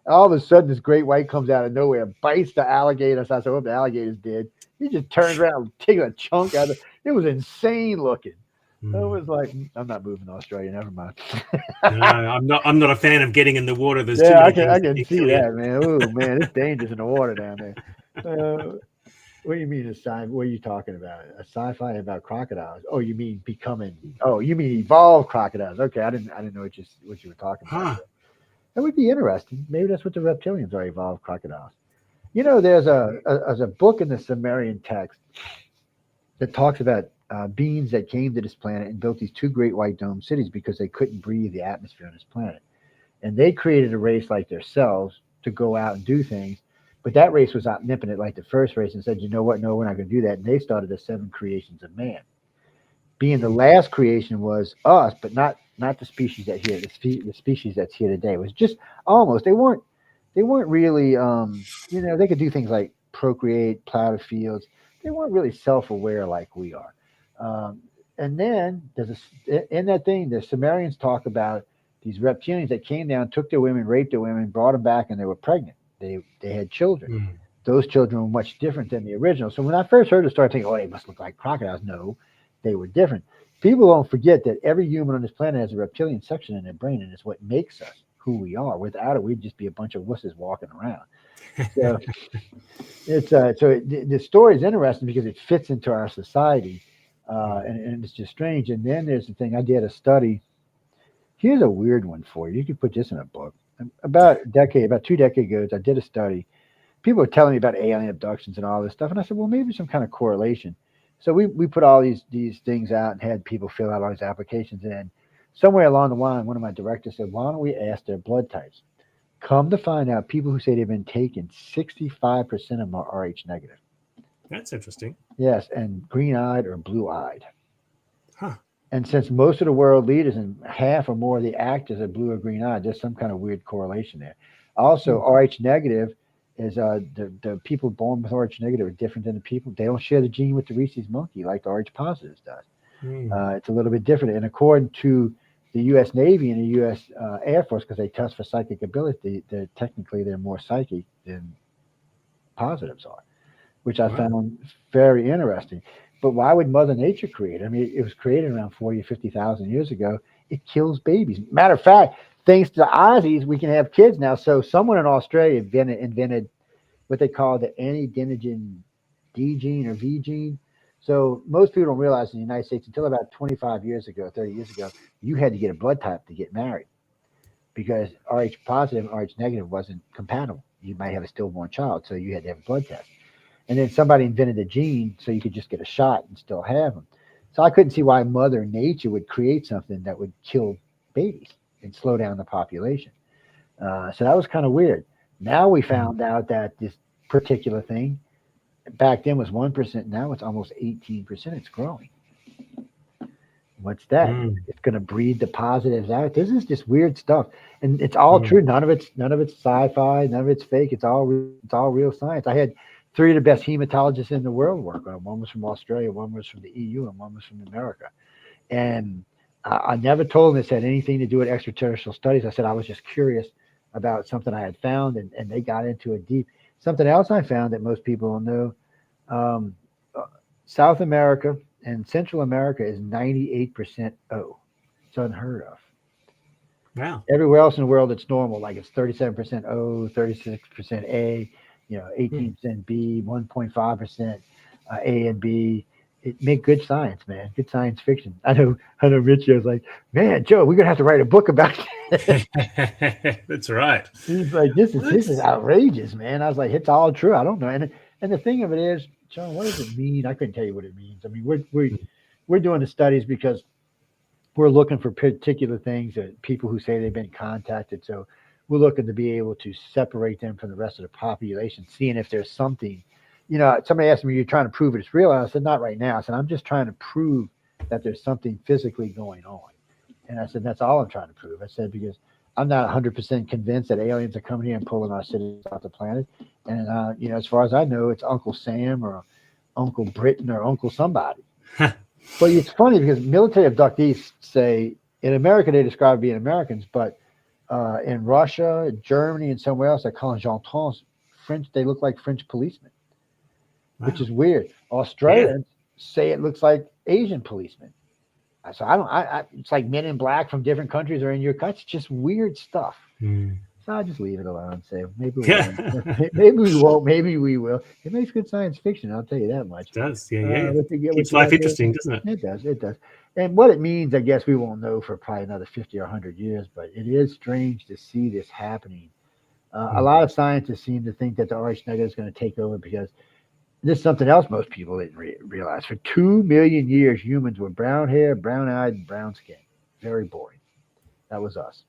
All of a sudden, this great white comes out of nowhere, bites the alligator. So I said, "Oh, the alligator's dead." He just turns around, and takes a chunk out of it. It was insane looking. I was like, I'm not moving to Australia. Never mind. No, I'm not a fan of getting in the water. There's too Yeah, many things I that can can see kill you. that, man. Oh man, it's dangerous in the water down there. What do you mean a sci? What are you talking about? A sci-fi about crocodiles? Oh, you mean becoming? Oh, you mean evolved crocodiles? Okay, I didn't know what you were talking about. Huh. That would be interesting. Maybe that's what the reptilians are, evolved crocodiles. You know, there's a book in the Sumerian text that talks about beings that came to this planet and built these two great white dome cities because they couldn't breathe the atmosphere on this planet. And they created a race like themselves to go out and do things. But that race was omnipotent like the first race and said, you know what? No, we're not going to do that. And they started the seven creations of man. Being the last creation was us, but not the species that here, the species that's here today. It was just almost, they weren't really, they could do things like procreate, plow the fields. They weren't really self-aware like we are. And then in that thing, the Sumerians talk about these reptilians that came down, took their women, raped their women, brought them back, and they were pregnant. They had children. Mm. Those children were much different than the original. So when I first heard it, I started thinking, oh, they must look like crocodiles. No, they were different. People don't forget that every human on this planet has a reptilian section in their brain, and it's what makes us who we are. Without it, we'd just be a bunch of wusses walking around. So the story is interesting because it fits into our society, and it's just strange. And then there's the thing. I did a study. Here's a weird one for you. You could put this in a book. About 2 decades ago, I did a study. People were telling me about alien abductions and all this stuff, and I said, well, maybe some kind of correlation. So we put all these things out and had people fill out all these applications in. Somewhere along the line, one of my directors said, why don't we ask their blood types? Come to find out, people who say they've been taken, 65% of them are Rh negative. That's interesting. Yes, and green-eyed or blue-eyed. Huh. And since most of the world leaders and half or more of the actors are blue or green-eyed, there's some kind of weird correlation there. Also, Rh negative is the people born with Rh negative are different than the people. They don't share the gene with the rhesus monkey like the Rh positives does. It's a little bit different. And according to the U.S. Navy and the U.S. Air Force, because they test for psychic ability, they're more psychic than positives are, which I found very interesting. But why would Mother Nature create it? I mean, it was created around 40 or 50,000 years ago. It kills babies. Matter of fact, thanks to the Aussies, we can have kids now. So someone in Australia invented what they call the antidenogen D gene or V gene. So most people don't realize in the United States, until about 25 years ago, 30 years ago, you had to get a blood type to get married because Rh positive and Rh negative wasn't compatible. You might have a stillborn child, so you had to have a blood test. And then somebody invented a gene so you could just get a shot and still have them. So I couldn't see why Mother Nature would create something that would kill babies and slow down the population. So that was kind of weird. Now we found out that this particular thing back then was 1%. Now it's almost 18%. It's growing. What's that? It's going to breed the positives out. This is just weird stuff, and it's all true. None of it's sci-fi. None of it's fake. It's all real science. I had 3 of the best hematologists in the world work on it. One was from Australia, one was from the EU, and one was from America. And I never told them this had anything to do with extraterrestrial studies. I said I was just curious about something I had found, and they got into it deep. Something else I found that most people don't know, South America and Central America is 98% O. It's unheard of. Wow. Everywhere else in the world, it's normal. Like it's 37% O, 36% A, 18% B, 1.5% A and B. It make good science, man. Good science fiction. I know Richie was like, man, Joe, we're gonna have to write a book about it. That's right. He's like, this is outrageous, man. I was like, it's all true. I don't know. And the thing of it is, John, what does it mean? I couldn't tell you what it means. I mean, we're doing the studies because we're looking for particular things that people who say they've been contacted. So we're looking to be able to separate them from the rest of the population, seeing if there's something. Somebody asked me, you're trying to prove it's real? And I said, not right now. I said, I'm just trying to prove that there's something physically going on. And I said, that's all I'm trying to prove. I said, because I'm not 100% convinced that aliens are coming here and pulling our cities off the planet. And, as far as I know, it's Uncle Sam or Uncle Britain or Uncle somebody. But it's funny because military abductees say, in America, they describe being Americans, but in Russia, Germany, and somewhere else, they call them gentils. French, they look like French policemen. Which is weird. Australians say it looks like Asian policemen. So I don't. It's like Men in Black from different countries are in your country. It's just weird stuff. Mm. So I just leave it alone and say maybe we won't. Maybe we won't. Maybe we will. It makes good science fiction. I'll tell you that much. It does. Yeah. What Keeps you life got there? interesting, doesn't it? It does. It does. And what it means, I guess we won't know for probably another 50 or 100 years. But it is strange to see this happening. A lot of scientists seem to think that the Rh negative is going to take over because this is something else most people didn't realize. For 2 million years, humans were brown hair, brown eyed, and brown skin. Very boring. That was us.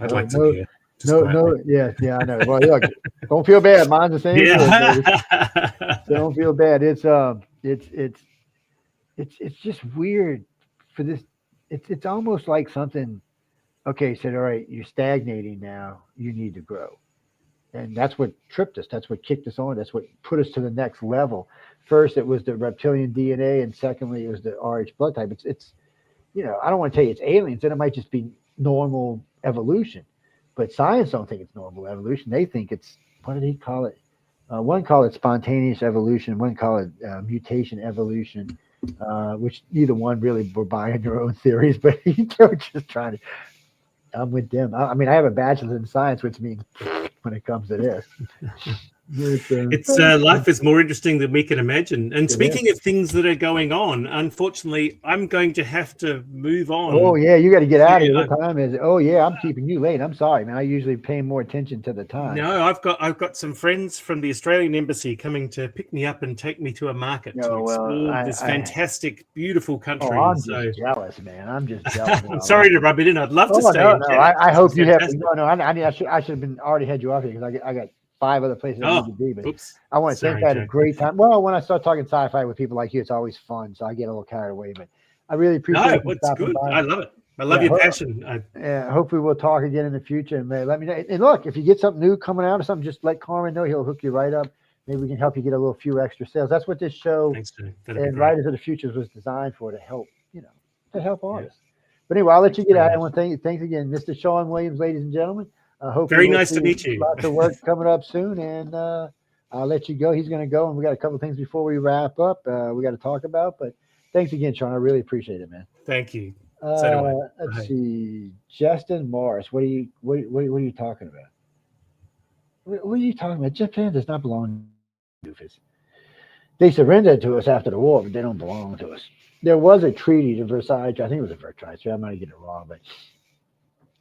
I'd like to be here. Yeah, I know. Well, look, don't feel bad. Mine's the same. Yeah. So don't feel bad. It's just weird for this. It's almost like something. Okay, said, all right, you're stagnating now. You need to grow. And that's what tripped us. That's what kicked us on. That's what put us to the next level. First, it was the reptilian DNA, and secondly, it was the Rh blood type. It's I don't want to tell you it's aliens, and it might just be normal evolution. But science don't think it's normal evolution. They think it's, what did he call it? One call it spontaneous evolution. One call it mutation evolution, which neither one really were buying their own theories, but they were just trying to. I'm with them. I mean, I have a bachelor's in science, which means when it comes to this. Life is more interesting than we can imagine. And speaking of things that are going on, unfortunately, I'm going to have to move on. Oh yeah, you got to get out of here. What time is it? Oh yeah, I'm keeping you late. I'm sorry, man. I usually pay more attention to the time. No, I've got some friends from the Australian Embassy coming to pick me up and take me to a market to explore this fantastic, beautiful country. Oh, I'm just jealous, man. I'm just jealous. I'm sorry to rub it in. I'd love to stay. No, I hope you have. No, I should have been already had you off here because I got 5 other places I need to be. But I want to think I had a great time. Well, when I start talking sci-fi with people like you, it's always fun. So I get a little carried away. But I really appreciate it. No, it's good. I love it. I love your passion. Hopefully we'll talk again in the future. And let me know. And look, if you get something new coming out or something, just let Carmen know. He'll hook you right up. Maybe we can help you get a few extra sales. That's what this show and Writers of the Futures was designed for, to help, to help artists. But anyway, I'll let you get out. I want to thanks again, Mr. Sean Williams, ladies and gentlemen. Very nice to meet you. Lots of work coming up soon, and I'll let you go. He's going to go, and we got a couple of things before we wrap up. We got to talk about, but thanks again, Sean. I really appreciate it, man. Thank you. Let's see, Justin Morris. What are you talking about? What are you talking about? Japan does not belong to us. They surrendered to us after the war, but they don't belong to us. There was a treaty, the Versailles. I think it was a Versailles. I might get it wrong, but.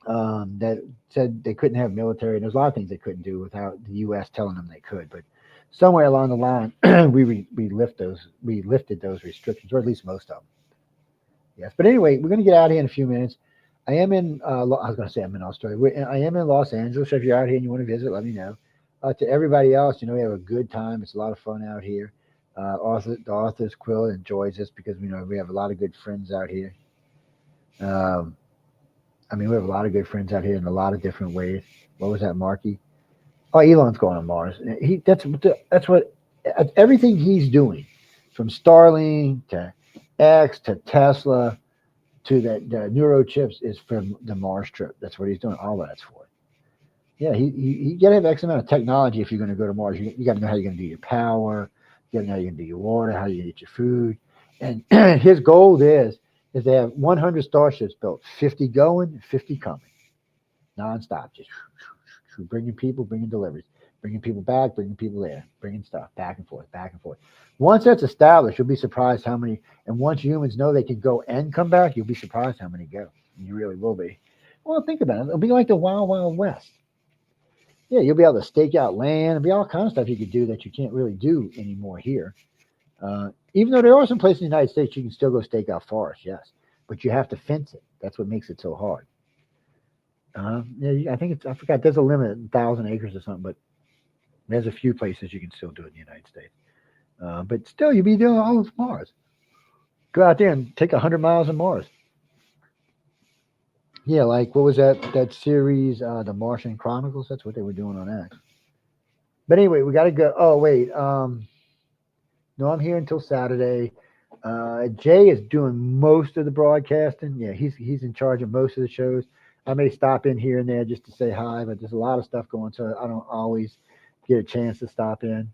That said they couldn't have military, and there's a lot of things they couldn't do without the U.S. telling them they could. But somewhere along the line, we lifted those restrictions, or at least most of them. Yes, but anyway, we're going to get out of here in a few minutes. I am in. I was going to say I'm in Australia. I am in Los Angeles. So if you're out here and you want to visit, let me know. To everybody else, we have a good time. It's a lot of fun out here. The Authrs Quill enjoys this because we have a lot of good friends out here. We have a lot of good friends out here in a lot of different ways. What was that, Marky? Oh, Elon's going on Mars. That's what everything he's doing, from Starlink to X to Tesla to the neurochips, is from the Mars trip. That's what he's doing. All of that's for it. Yeah, you got to have X amount of technology if you're going to go to Mars. You got to know how you're going to do your power. You got to know how you're going to do your water, how you get your food. And his goal is they have 100 starships built, 50 going, 50 coming, nonstop, just bringing people, bringing deliveries, bringing people back, bringing people there, bringing stuff back and forth, back and forth. Once that's established, you'll be surprised how many. And once humans know they can go and come back, you'll be surprised how many go. You really will be. Well, think about it. It'll be like the Wild Wild West. Yeah, you'll be able to stake out land. There'll be all kinds of stuff you could do that you can't really do anymore here. Even though there are some places in the United States you can still go stake out forests, yes, but you have to fence it. That's what makes it so hard. I think I forgot. There's a limit, 1,000 acres or something, but there's a few places you can still do it in the United States. But still, you'll be doing all of Mars. Go out there and take 100 miles on Mars. Yeah, like what was that series, The Martian Chronicles? That's what they were doing on that. But anyway, we got to go. Oh wait. No, I'm here until Saturday. Jay is doing most of the broadcasting. Yeah, he's in charge of most of the shows. I may stop in here and there just to say hi, but there's a lot of stuff going, so I don't always get a chance to stop in.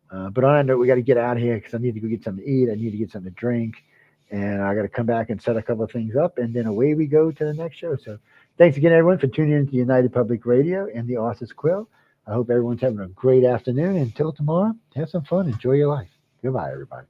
But on that note, we got to get out of here because I need to go get something to eat. I need to get something to drink. And I got to come back and set a couple of things up, and then away we go to the next show. So thanks again, everyone, for tuning in to United Public Radio and the Authrs Quill. I hope everyone's having a great afternoon. Until tomorrow, have some fun. Enjoy your life. Goodbye, everybody.